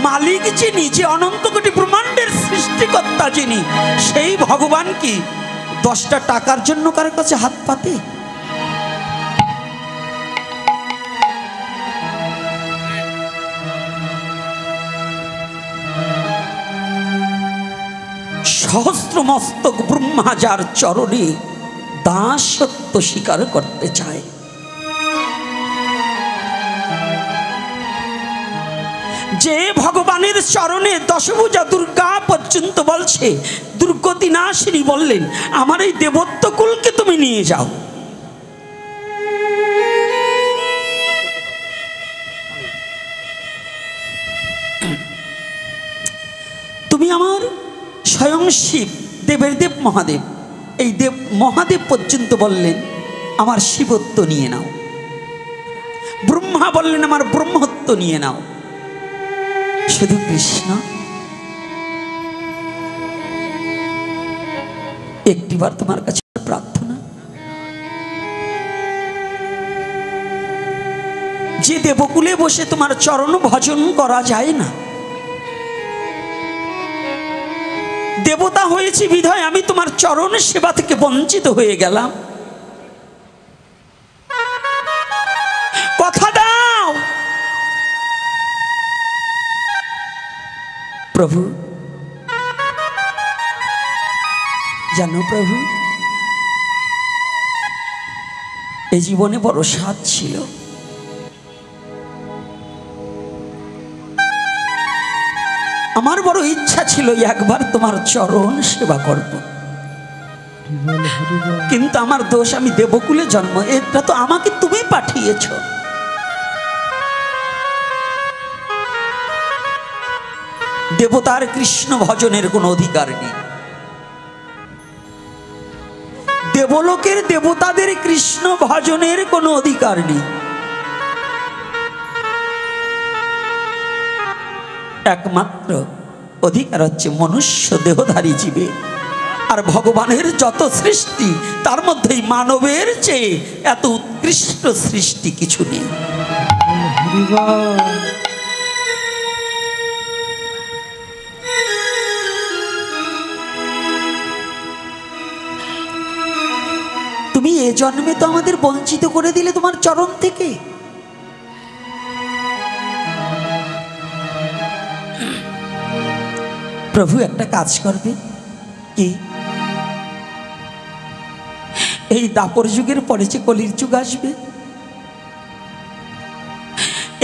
মালিক যিনি, যে অনন্ত কোটি ব্রহ্মাণ্ডের সৃষ্টিকর্তা যিনি, সেই ভগবান কি 10টা টাকার জন্য কার কাছে হাত পাতে? সহস্র মস্তক ব্রহ্মা যার চরণে দাসত্ব স্বীকার করতে চায়, যে ভগবানের চরণে দশভুজা দুর্গা পর্যন্ত বলছে, দুর্গতি নাশিনী বললেন আমার এই দেবত্ব কুলকে তুমি নিয়ে যাও। তুমি আমার স্বয়ং শিব, দেবের দেব মহাদেব, এই দেব মহাদেব পর্যন্ত বললেন আমার শিবত্ব নিয়ে নাও। ব্রহ্মা বললেন আমার ব্রহ্মত্ব নিয়ে নাও। শুধু কৃষ্ণ একটিবার তোমার কাছে প্রার্থনা, যে দেবকুলে বসে তোমার চরণ ভজন করা যায় না, দেবতা হয়েছি বিধায় আমি তোমার চরণ সেবা থেকে বঞ্চিত হয়ে গেলাম। কথা দাও প্রভু। জানো প্রভু, এই জীবনে বড় স্বাদ ছিল, আমার বড় ইচ্ছা ছিল একবার তোমার চরণ সেবা করব, কিন্তু আমার দোষ, আমি দেবকুলে জন্ম, এটা তো আমাকে তুমি পাঠিয়েছ। দেবতার কৃষ্ণ ভজনের কোনো অধিকার নেই, দেবলোকের দেবতাদের কৃষ্ণ ভজনের কোনো অধিকার নেই। একমাত্র অধিকার হচ্ছে মনুষ্য দেহধারী জীবে। আর ভগবানের যত সৃষ্টি তার মধ্যেই মানবের চেয়ে এত উৎকৃষ্ট সৃষ্টি কিছু নেই। তুমি এ জন্মে তো আমাদের বঞ্চিত করে দিলে তোমার চরণ থেকে। প্রভু একটা কাজ করবে কি, এই দাপর যুগের পরে যে কলির যুগ আসবে,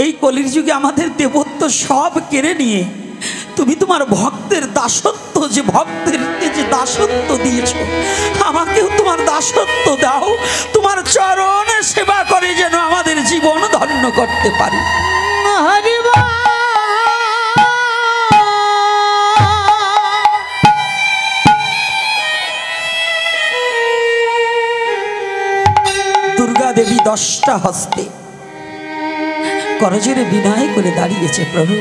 এই কলির যুগে আমাদের দেবত্ব সব কেড়ে নিয়ে তুমি তোমার ভক্তের দাসত্ব, যে ভক্তেরকে যে দাসত্ব দিয়েছ, আমাকেও তোমার দাসত্ব দাও, তোমার চরণে সেবা করে যেন আমাদের জীবন ধন্য করতে পারি। দুর্গা দেবী 10টা হস্তে করজোরে বিনয় করে দাঁড়িয়েছে। প্রভু,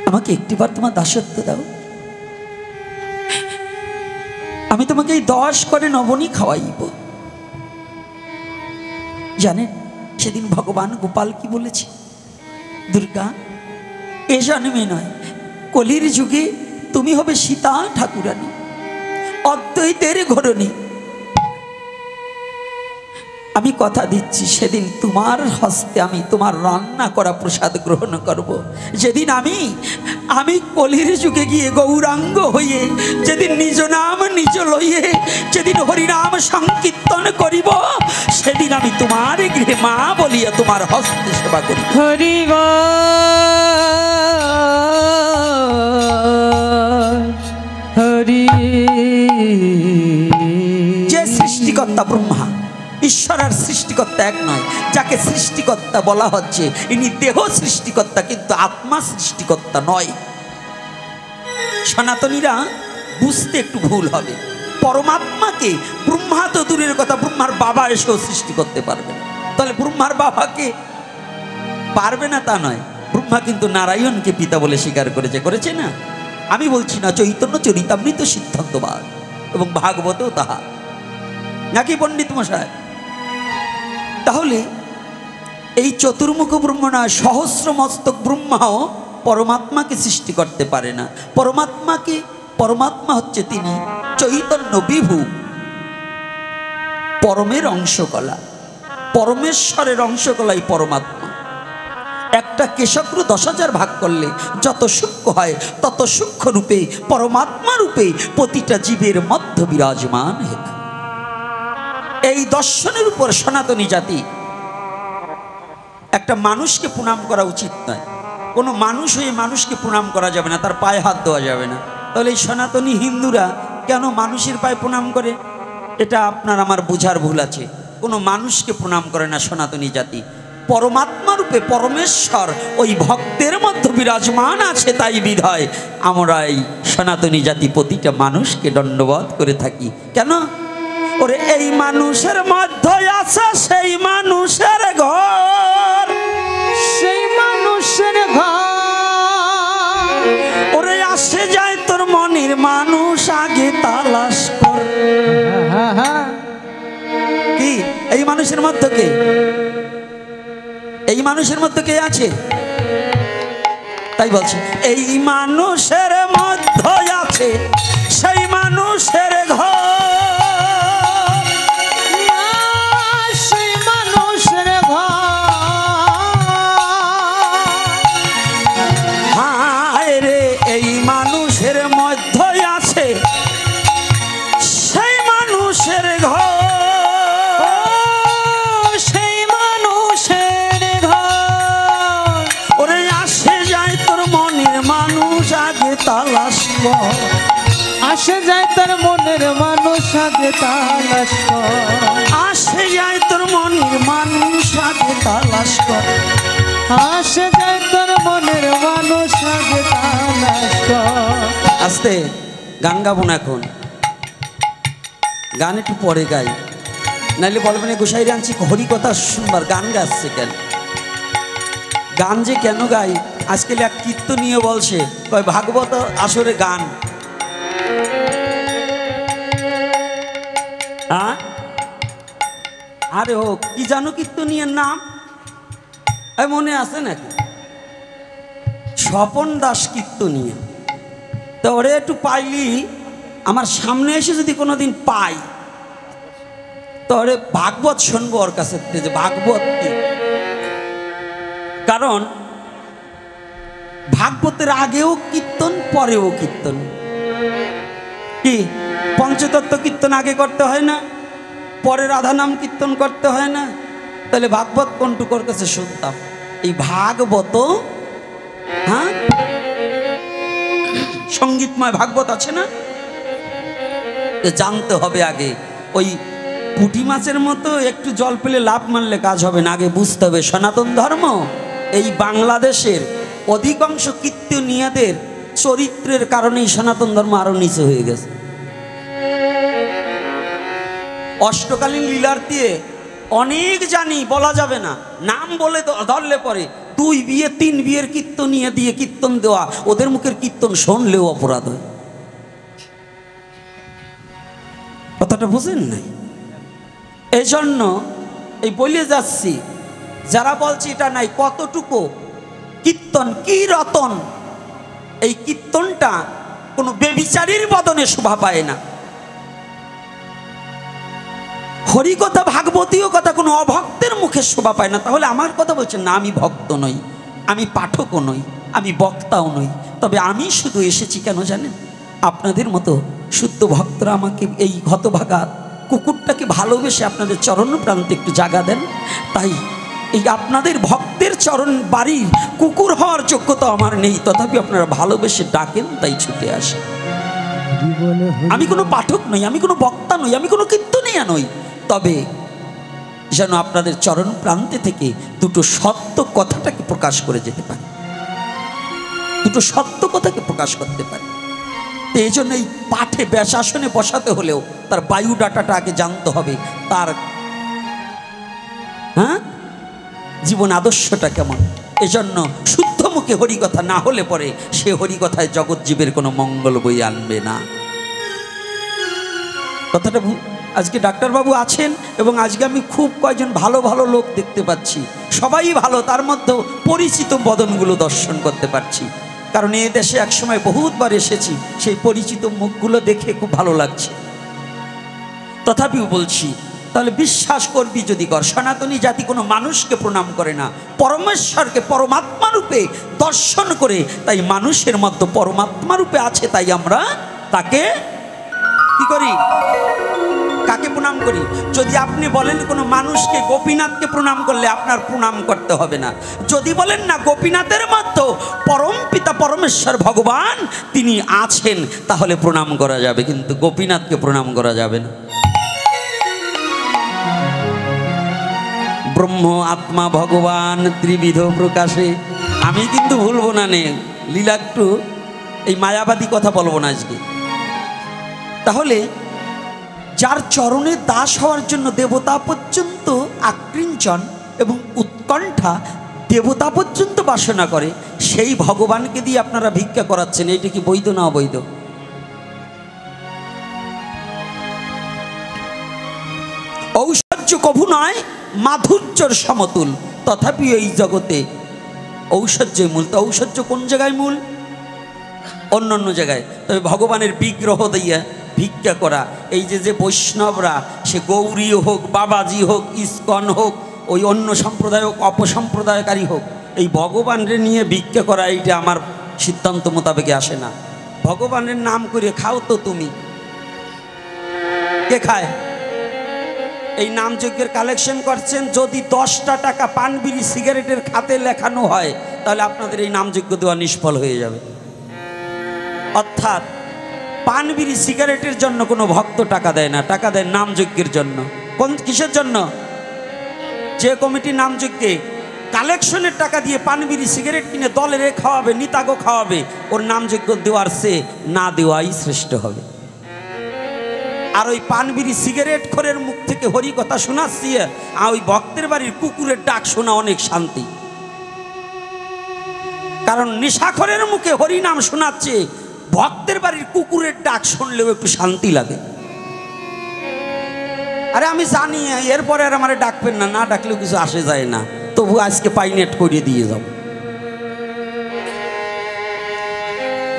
আমাকে একটিবার তোমার দাসত্ব দাও, আমি তোমাকে এই 10 করে নবনী খাওয়াইব। জানেন সেদিন ভগবান গোপাল কি বলেছে? দুর্গা, এ জন্মে নয়, কলির যুগে তুমি হবে সীতা ঠাকুরানী, অদ্বৈতের ঘরণী। আমি কথা দিচ্ছি, সেদিন তোমার হস্তে আমি তোমার রান্না করা প্রসাদ গ্রহণ করব। যেদিন আমি কলির যুগে গিয়ে গৌরাঙ্গ হইয়ে, যেদিন নিজ নাম নিজ লইয়ে, যেদিন হরিনাম সংকীর্তন করিব, সেদিন আমি তোমার গৃহে মা বলিয়া তোমার হস্তে সেবা করি। হরিব হরি। যে সৃষ্টিকর্তা ব্রহ্মা, ঈশ্বরের সৃষ্টিকর্তা এক নয়, যাকে সৃষ্টিকর্তা বলা হচ্ছে ইনি দেহ সৃষ্টিকর্তা, কিন্তু আত্মা সৃষ্টিকর্তা নয়। সনাতনীরা বুঝতে একটু ভুল হবে। পরমাত্মাকে ব্রহ্মা তো দূরের কথা, ব্রহ্মার বাবা এসেও সৃষ্টি করতে পারবে না। তাহলে ব্রহ্মার বাবাকে পারবে না তা নয়, ব্রহ্মা কিন্তু নারায়ণকে পিতা বলে স্বীকার করেছে না? আমি বলছি না, চৈতন্য চরিতামৃত সিদ্ধান্তবাদ এবং ভাগবতেও তাহা, নাকি পণ্ডিত মশাই? তাহলে এই চতুর্মুখ ব্রহ্ম নয়, সহস্র মস্তক ব্রহ্মাও পরমাত্মাকে সৃষ্টি করতে পারে না। পরমাত্মা হচ্ছে তিনি চৈতন্য বিভু, পরমের অংশকলা, পরমেশ্বরের অংশকলাই পরমাত্মা। একটা কেশগ্র 10,000 ভাগ করলে যত সূক্ষ্ম হয়, তত সূক্ষ্ম রূপে পরমাত্মা রূপে প্রতিটা জীবের মধ্য বিরাজমান হেত। এই দর্শনের উপর সনাতনী জাতি, একটা মানুষকে প্রণাম করা উচিত নয়, কোনো মানুষ হয়ে মানুষকে প্রণাম করা যাবে না, তার পায়ে হাত দেওয়া যাবে না। তাহলে এই সনাতনী হিন্দুরা কেন মানুষের পায়ে প্রণাম করে? এটা আপনার আমার বোঝার ভুল আছে। কোনো মানুষকে প্রণাম করে না সনাতনী জাতি, পরমাত্মা রূপে পরমেশ্বর ওই ভক্তের মধ্যে বিরাজমান আছে। তাই বিধায় আমরা এই সনাতনী জাতি প্রতিটা মানুষকে দণ্ডবোধ করে থাকি। কেন? ওরে এই মানুষের মধ্যে আছে সেই মানুষের ঘর, সেই মানুষের ঘর। ওরে আসে যায় তোর মনের মানুষ আগে তালাশ কর। হ্যাঁ হ্যাঁ, কি এই মানুষের মধ্যে কে, এই মানুষের মধ্যে কে আছে? তাই বলছে এই মানুষের মধ্যে আছে সেই মানুষের ঘর, সেই মানুষের হায় রে এই মানুষের মধ্যে আছে সেই মানুষের ঘর, সেই মানুষের ঘর। ওরে আসে যায় তোর মনের মানুষ আগে তালাশ কর। আসে যায় তার মনের মানুষ আগে তালাশ কর। আসে যায় তোর মনের মানুষ আগে তালাশ কর। আসে যায় তোর মনের মানুষ আগে তালাশ কর। আস্তে গান গাবো না এখন, গান একটু পরে গাই, নাইলে বলবেন গোসাইরে আনছি হরি কথা শুনবার, গান গাচ্ছে কেন? গান যে কেন গাই আজকাল এক কীর্তনীয় বলছে, কয় ভাগবত আসরে গান। হ্যাঁ আরে ও কি জানো কীর্তনীয়ের নাম মনে আছে নাকি? স্বপন দাস কীর্তনীয়। তো ওরে একটু পাইলি আমার সামনে এসে যদি কোনোদিন পাই তো ওরে ভাগবত শুনবো ওর কাছে, যে ভাগবত কি। কারণ ভাগবতের আগেও কীর্তন পরেও কীর্তন। কি পঞ্চতত্ত্ব কীর্তন আগে করতে হয় না, পরে রাধা নাম কীর্তন করতে হয় না? তাহলে ভাগবত কোনটুকুর কাছে শুনতাম? এই ভাগবত, হ্যাঁ সঙ্গীতময় ভাগবত আছে না, জানতে হবে আগে। ওই পুঁটি মাছের মতো একটু জল পেলে লাভ মারলে কাজ হবে না, আগে বুঝতে হবে সনাতন ধর্ম এই বাংলাদেশের অধিকাংশ কীর্তনীয়দের চরিত্রের কারণেই সনাতন ধর্ম আরো নিচে হয়ে গেছে। অষ্টকালীন লীলার দিয়ে অনেক জানি, বলা যাবে না, নাম বলে ধরলে পরে 2 বিয়ে 3 বিয়ের কীর্তনীয় দিয়ে কীর্তন দেওয়া, ওদের মুখের কীর্তন শুনলেও অপরাধ হয়। কথাটা বুঝেন নাই? এই জন্য এই বলে যাচ্ছি, যারা বলছে এটা নাই, কতটুকু কীর্তন কি রতন, এই কীর্তনটা কোনো বেবিচারীর বদনে শোভা পায় না। হরিকথা ভাগবতীয় কথা কোনো অভক্তের মুখে শোভা পায় না। তাহলে আমার কথা বলছেন না, আমি ভক্ত নই, আমি পাঠকও নই, আমি বক্তাও নই, তবে আমি শুধু এসেছি কেন জানেন? আপনাদের মতো শুদ্ধ ভক্তরা আমাকে এই হতভাগা কুকুরটাকে ভালোবেসে আপনাদের চরণ প্রান্তে একটু জায়গা দেন, তাই এই আপনাদের ভক্তের চরণ বাড়ির কুকুর হওয়ার যোগ্যতা আমার নেই, তথাপি আপনারা ভালোবেসে ডাকেন তাই ছুটে আসে। আমি কোনো পাঠক নই, আমি কোনো বক্তা নই, আমি কোনো কীর্তনীয়া নই, তবে যেন আপনাদের চরণ প্রান্তে থেকে দুটো সত্য কথাটাকে প্রকাশ করে যেতে পারে, দুটো সত্য কথাকে প্রকাশ করতে পারে। এই জন্য এই পাঠে ব্যাসাসনে বসাতে হলেও তার বায়োডাটাটা আগে জানতে হবে, তার হ্যাঁ জীবন আদর্শটা কেমন। এজন্য শুদ্ধ মুখে হরিকথা না হলে পরে সে হরিকথায় জগৎ জীবের কোনো মঙ্গল বই আনবে না। কথাটা আজকে ডাক্তারবাবু আছেন এবং আজকে আমি খুব কয়েকজন ভালো ভালো লোক দেখতে পাচ্ছি, সবাই ভালো, তার মধ্যেও পরিচিত বদনগুলো দর্শন করতে পারছি, কারণ এই দেশে একসময় বহুতবার এসেছি, সেই পরিচিত মুখগুলো দেখে খুব ভালো লাগছে। তথাপিও বলছি, তাহলে বিশ্বাস করবি যদি কর, সনাতনী জাতি কোনো মানুষকে প্রণাম করে না, পরমেশ্বরকে পরমাত্মা রূপে দর্শন করে, তাই মানুষের মধ্যে পরমাত্মা রূপে আছে, তাই আমরা তাকে কি করি, কাকে প্রণাম করি? যদি আপনি বলেন কোনো মানুষকে, গোপীনাথকে প্রণাম করলে আপনার প্রণাম করতে হবে না। যদি বলেন না গোপীনাথের মধ্যে পরম পিতা পরমেশ্বর ভগবান তিনি আছেন, তাহলে প্রণাম করা যাবে, কিন্তু গোপীনাথকে প্রণাম করা যাবে না। ব্রহ্ম আত্মা ভগবান ত্রিবিধ প্রকাশে, আমি কিন্তু ভুলবো না নে লীলা, একটু এই মায়াবাদী কথা বলবো না আজকে। তাহলে যার চরণে দাস হওয়ার জন্য দেবতা পর্যন্ত আকৃঞ্চন এবং উৎকণ্ঠা, দেবতা পর্যন্ত বাসনা করে, সেই ভগবানকে দিয়ে আপনারা ভিক্ষা করাচ্ছেন, এইটা কি বৈধ না অবৈধ? ঔষধ কভু নয় মাধুর্যর সমতুল, তথাপি এই জগতে ঔষধ মূল। তো ঔষধ কোন জায়গায় মূল? অন্য অন্য জায়গায়। তবে ভগবানের বিগ্রহ দিয়া ভিক্ষা করা, এই যে বৈষ্ণবরা, সে গৌরী হোক, বাবাজি হোক, ইস্কন হোক, ওই অন্য সম্প্রদায় হোক, অপসম্প্রদায়কারী হোক, এই ভগবানরে নিয়ে ভিক্ষা করা এইটা আমার সিদ্ধান্ত মোতাবেকে আসে না। ভগবানের নাম করে খাও তো তুমি, কে খায়? এই নামযজ্ঞের কালেকশন করছেন, যদি 10টা টাকা পান বিড়ি সিগারেটের খাতে লেখানো হয় তাহলে আপনাদের এই নামযজ্ঞ দেওয়া নিষ্ফল হয়ে যাবে। অর্থাৎ পান বিড়ি সিগারেটের জন্য কোনো ভক্ত টাকা দেয় না, টাকা দেয় নামযজ্ঞের জন্য। কোন কিসের জন্য? যে কমিটি নামযজ্ঞে কালেকশনের টাকা দিয়ে পান বিড়ি সিগারেট কিনে দলের খাওয়াবে, নিতাগো খাওয়াবে, ওর নামযজ্ঞ দেওয়ার সে না দেওয়াই শ্রেষ্ঠ হবে। আর ওই পান বিড়ি সিগারেট খোরের মুখ থেকে হরি কথা শোনাচ্ছি, আর ওই ভক্তের বাড়ির কুকুরের ডাক শোনা অনেক শান্তি। কারণ নেশাখোরের মুখে হরি নাম শোনাচ্ছে, ভক্তের বাড়ির কুকুরের ডাক শুনলেও একটু শান্তি লাগে। আরে আমি জানি এরপরে আর আমার ডাকবেন না, না ডাকলেও কিছু আসে যায় না, তবু আজকে পাইনেট করে দিয়ে যাব।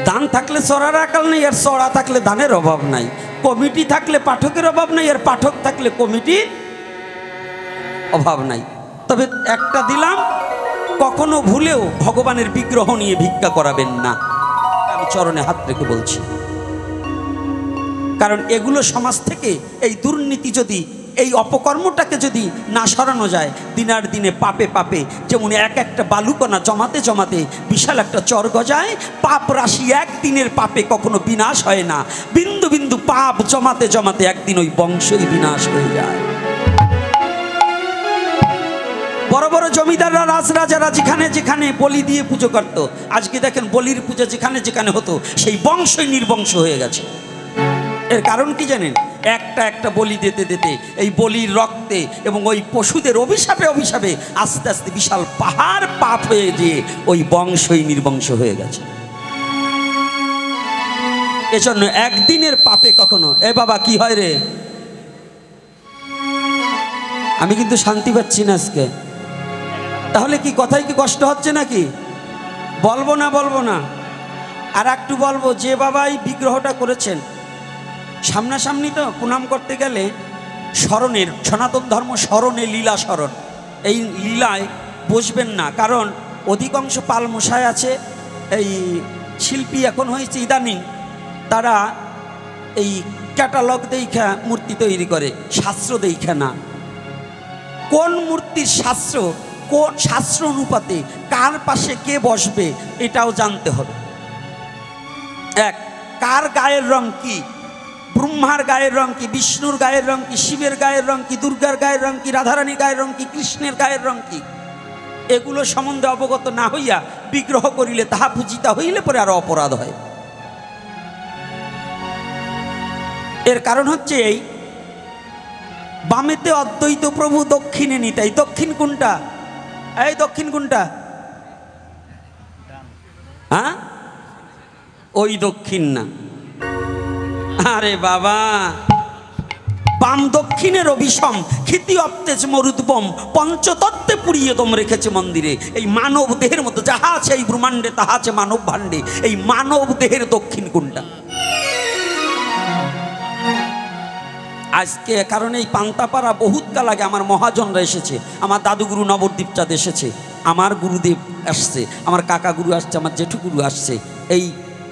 দান থাকলে চড়ার আকাল নেই, আর চড়া থাকলে দানের অভাব নাই। কমিটি থাকলে পাঠকের অভাব নাই, আর পাঠক থাকলে কমিটির অভাব নাই। তবে একটা দিলাম, কখনো ভুলেও ভগবানের বিগ্রহ নিয়ে ভিক্ষা করাবেন না, আমি চরণে হাত রেখে বলছি। কারণ এগুলো সমাজ থেকে এই দুর্নীতি যদি, এই অপকর্মটাকে যদি না সরানো যায়, দিনার দিনে পাপে পাপে যেমন এক একটা বালুকণা জমাতে জমাতে বিশাল একটা চর গজায়, পাপ রাশি একদিনের পাপে কখনো বিনাশ হয় না। বিন্দু বিন্দু পাপ জমাতে জমাতে একদিন ওই বংশই বিনাশ হয়ে যায়। বড় বড় জমিদাররা, রাজরাজারা যেখানে যেখানে বলি দিয়ে পুজো করত, আজকে দেখেন বলির পূজা যেখানে যেখানে হতো সেই বংশই নির্বংশ হয়ে গেছে। এর কারণ কি জানেন? একটা একটা বলি দিতে দিতে এই বলির রক্তে এবং ওই পশুদের অভিশাপে অভিশাপে আস্তে আস্তে বিশাল পাহাড় পাপ হয়ে গিয়ে ওই বংশই নির্বংশ হয়ে গেছে। এজন্য একদিনের পাপে কখনো, এ বাবা কি হয় রে, আমি কিন্তু শান্তি পাচ্ছি না আজকে। তাহলে কি কথায় কি কষ্ট হচ্ছে নাকি? বলবো না বলবো না, আর একটু বলবো। যে বাবাই বিগ্রহটা করেছেন, সামনাসামনি তো প্রণাম করতে গেলে স্মরণের, সনাতন ধর্ম স্মরণে লীলা স্মরণ, এই লীলায় বসবেন না। কারণ অধিকাংশ পাল মশাই আছে, এই শিল্পী এখন হয়েছে ইদানিং, তারা এই ক্যাটালগ দেখা মূর্তি তৈরি করে, শাস্ত্র দেখা না। কোন মূর্তির শাস্ত্র, কোন শাস্ত্র অনুপাতে কার পাশে কে বসবে এটাও জানতে হবে। এক, কার গায়ের রং কি, ব্রহ্মার গায়ের রং কি, বিষ্ণুর গায়ের রং কি, শিবের গায়ের রং কি, দুর্গার গায়ের রং কি, রাধারানীর গায়ের রং কি, কৃষ্ণের গায়ের রং কি, এগুলো সম্বন্ধে অবগত না হইয়া বিগ্রহ করিলে তাহা পূজিতা হইলে পরে আরো অপরাধ হয়। এর কারণ হচ্ছে এই, বামেতে অদ্বৈত প্রভু, দক্ষিণে নিতাই। দক্ষিণ কোনটা? এই দক্ষিণ কোনটা? হ্যাঁ, ওই দক্ষিণ না। আরে বাবা, বাম দক্ষিণের অভিসম, ক্ষিতি অপ্তেজ মরুদ্বম, পঞ্চতত্ত্বে পুড়িয়ে দম রেখেছে মন্দিরে। এই মানব দেহের মতো যাহা আছে এই ব্রহ্মাণ্ডে তাহা আছে মানব ভাণ্ডে। এই মানব দেহের দক্ষিণ কোনটা? আজকে কারণ এই পান্তাপাড়া বহুত কাল আগে আমার মহাজনরা এসেছে, আমার দাদুগুরু নবদ্বীপ চাঁদ এসেছে, আমার গুরুদেব আসছে, আমার কাকা গুরু আসছে, আমার জেঠু গুরু আসছে। এই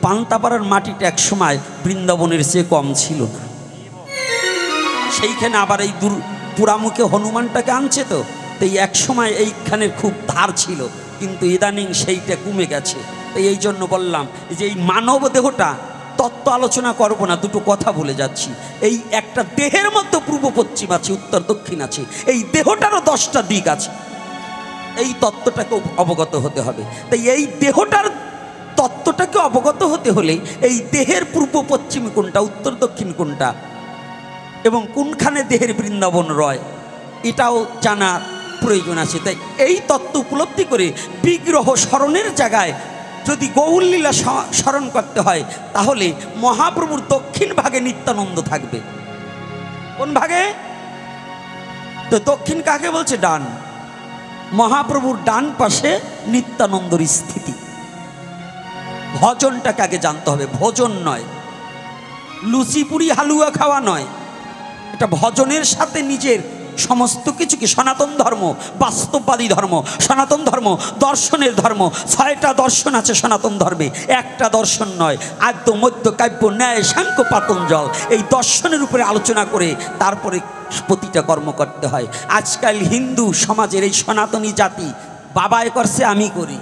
পান্তাপাড়ার মাটিটা এক সময় বৃন্দাবনের চেয়ে কম ছিল না। সেইখানে আবার এই পুরামুখে হনুমানটাকে আনছে, তো এই এক সময় এইখানের খুব ধার ছিল, কিন্তু ইদানিং সেইটা কমে গেছে। এই জন্য বললাম যে এই মানব দেহটা তত্ত্ব আলোচনা করব না, দুটো কথা বলে যাচ্ছি। এই একটা দেহের মধ্যে পূর্ব পশ্চিম আছে, উত্তর দক্ষিণ আছে, এই দেহটারও 10টা দিক আছে। এই তত্ত্বটাকে অবগত হতে হবে। তাই এই দেহটার তত্ত্বটাকে অবগত হতে হলে এই দেহের পূর্ব পশ্চিম কোনটা, উত্তর দক্ষিণ কোনটা, এবং কোনখানে দেহের বৃন্দাবন রয়, এটাও জানার প্রয়োজন আছে। তাই এই তত্ত্ব উপলব্ধি করে বিগ্রহ স্মরণের জায়গায় যদি গৌরলীলা স্মরণ করতে হয়, তাহলে মহাপ্রভুর দক্ষিণ ভাগে নিত্যানন্দ থাকবে। কোন ভাগে? তো দক্ষিণ কাকে বলছে? ডান। মহাপ্রভুর ডান পাশে নিত্যানন্দর স্থিতি। ভজনটাকে আগে জানতে হবে, ভোজন নয়, লুচি পুরি হালুয়া খাওয়া নয়। এটা ভজনের সাথে নিজের সমস্ত কিছুকে, সনাতন ধর্ম বাস্তববাদী ধর্ম, সনাতন ধর্ম দর্শনের ধর্ম। 6টা দর্শন আছে সনাতন ধর্মে, একটা দর্শন নয়। আদ্য মধ্য কাব্য ন্যায় সাংখ্য পাতঞ্জল, এই দর্শনের উপরে আলোচনা করে তারপরে প্রতিটা কর্ম করতে হয়। আজকাল হিন্দু সমাজের এই সনাতনী জাতি বাবাই করছে আমি করি,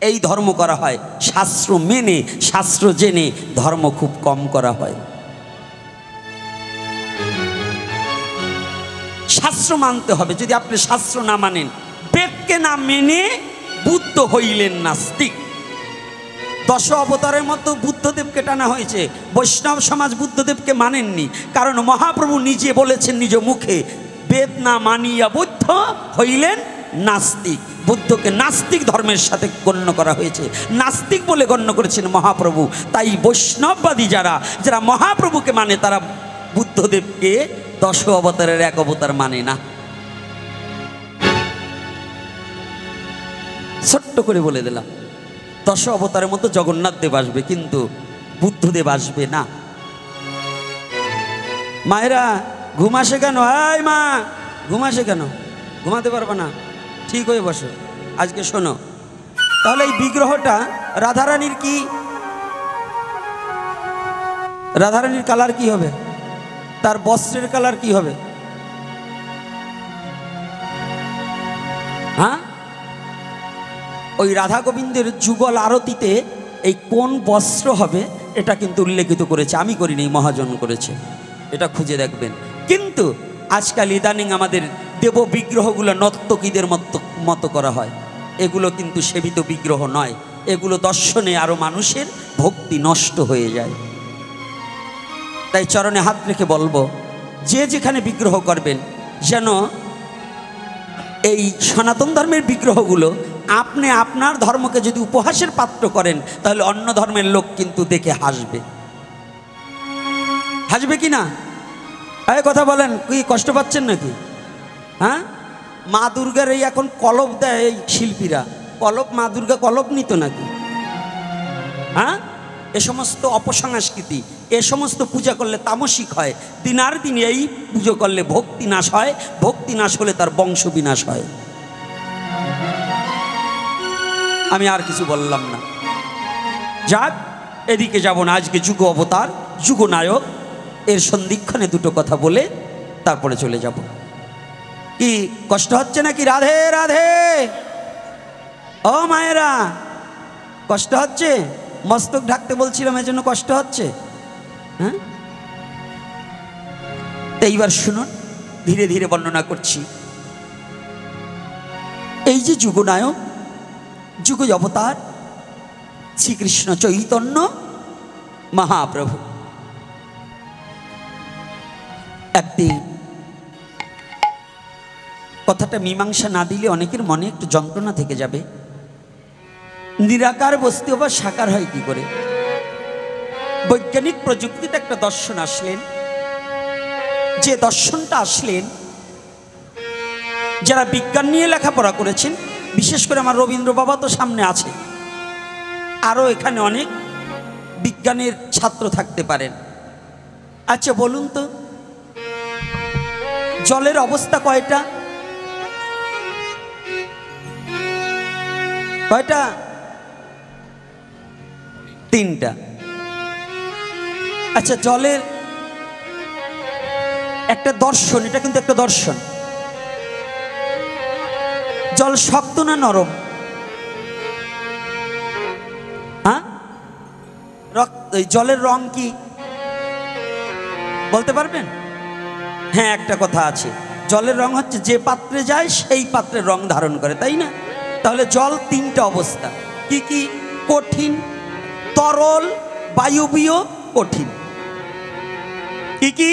এই ধর্ম করা হয়। শাস্ত্র মেনে শাস্ত্র জেনে ধর্ম খুব কম করা হয়। শাস্ত্র মানতে হবে। যদি আপনি শাস্ত্র না মানেন, বেদকে না মেনে বুদ্ধ হইলেন নাস্তিক। 10 অবতারের মতো বুদ্ধদেবকে টানা হয়েছে। বৈষ্ণব সমাজ বুদ্ধদেবকে মানেননি, কারণ মহাপ্রভু নিজে বলেছেন নিজ মুখে, বেদ না মানিয়া বৌদ্ধ হইলেন নাস্তিক। বুদ্ধকে নাস্তিক ধর্মের সাথে গণ্য করা হয়েছে, নাস্তিক বলে গণ্য করেছেন মহাপ্রভু। তাই বৈষ্ণববাদী যারা যারা মহাপ্রভুকে মানে, তারা বুদ্ধদেবকে 10 অবতারের 1 অবতার মানে না। ছোট্ট করে বলে দিলাম, 10 অবতারের মতো জগন্নাথ দেব আসবে, কিন্তু বুদ্ধদেব আসবে না। মায়েরা ঘুম আসে কেন? এই মা, ঘুম আসে কেন? ঘুমাতে পারবে না? ঠিক হয়ে বসো। আজকে শোনো, তাহলে এই বিগ্রহটা রাধারানীর কি? রাধারানীর কালার কি হবে? তার বস্ত্রের কালার কি হবে? হ্যাঁ, ওই রাধা গোবিন্দের যুগল আরতিতে এই কোন বস্ত্র হবে এটা কিন্তু উল্লেখিত করেছে, আমি করিনি, মহাজন করেছে। এটা খুঁজে দেখবেন। কিন্তু আজকাল ইদানিং আমাদের দেব বিগ্রহগুলো নর্তকীদের মতো করা হয়। এগুলো কিন্তু সেবিত বিগ্রহ নয়, এগুলো দর্শনে আরো মানুষের ভক্তি নষ্ট হয়ে যায়। তাই চরণে হাত রেখে বলবো, যে যেখানে বিগ্রহ করবেন যেন এই সনাতন ধর্মের বিগ্রহগুলো, আপনি আপনার ধর্মকে যদি উপহাসের পাত্র করেন, তাহলে অন্য ধর্মের লোক কিন্তু দেখে হাসবে। হাসবে কি না? এই কথা বলেন, কি কষ্ট পাচ্ছেন নাকি? হ্যাঁ, মা দুর্গার এই এখন কলপ দেয় এই শিল্পীরা, কলপ, মা দুর্গা কলপ নিত নাকি? হ্যাঁ, এ সমস্ত অপসংস্কৃতি, এ সমস্ত পূজা করলে তামসিক হয়। দিনার দিন এই পুজো করলে ভক্তি নাশ হয়, ভক্তি নাশ হলে তার বংশ বিনাশ হয়। আমি আর কিছু বললাম না, যাক এদিকে যাব না। আজকে যুগ অবতার, যুগনায়ক, এর সন্ধিক্ষণে দুটো কথা বলে তারপরে চলে যাব। কি কষ্ট হচ্ছে নাকি? রাধে রাধে। ও মায়েরা, কষ্ট হচ্ছে? মস্তক ঢাকতে বলছিলাম, এজন্য কষ্ট হচ্ছে? হ্যাঁ, এইবার শুনুন, ধীরে ধীরে বর্ণনা করছি। এই যে যুগনায়ক, যুগ অবতার শ্রীকৃষ্ণ চৈতন্য মহাপ্রভু, একদিন কথাটা মীমাংসা না দিলে অনেকের মনে একটু যন্ত্রণা থেকে যাবে। নিরাকার বস্তু আবার সাকার হয় কি করে? বৈজ্ঞানিক প্রযুক্তিতে একটা দর্শন আসলেন, যে দর্শনটা আসলেন যারা বিজ্ঞান নিয়ে লেখাপড়া করেছেন, বিশেষ করে আমার রবীন্দ্র বাবা তো সামনে আছে, আরও এখানে অনেক বিজ্ঞানের ছাত্র থাকতে পারেন। আচ্ছা বলুন তো, জলের অবস্থা কয়টা? কয়টা? 3টা। আচ্ছা, জলের একটা দর্শন, এটা কিন্তু একটা দর্শন। জল শক্ত না নরম? হ্যাঁ, জলের রং কি বলতে পারবেন? হ্যাঁ, একটা কথা আছে, জলের রং হচ্ছে যে পাত্রে যায় সেই পাত্রের রং ধারণ করে, তাই না? তাহলে জল 3টা অবস্থা। কি কি? কঠিন, তরল, বায়বীয়, কঠিন। কি কি?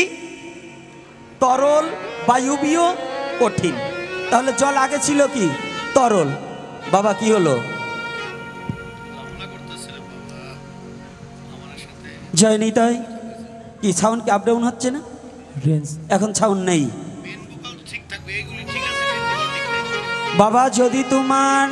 তরল, বায়বীয়, কঠিন। তাহলে জল আগে ছিল কি তরল? বাবা কি হলো? জয় নিতাই, কি সাউন্ড কি আপ ডাউন হচ্ছে না? রেঞ্জ এখন সাউন্ড নেই। বাবা যদি তোমার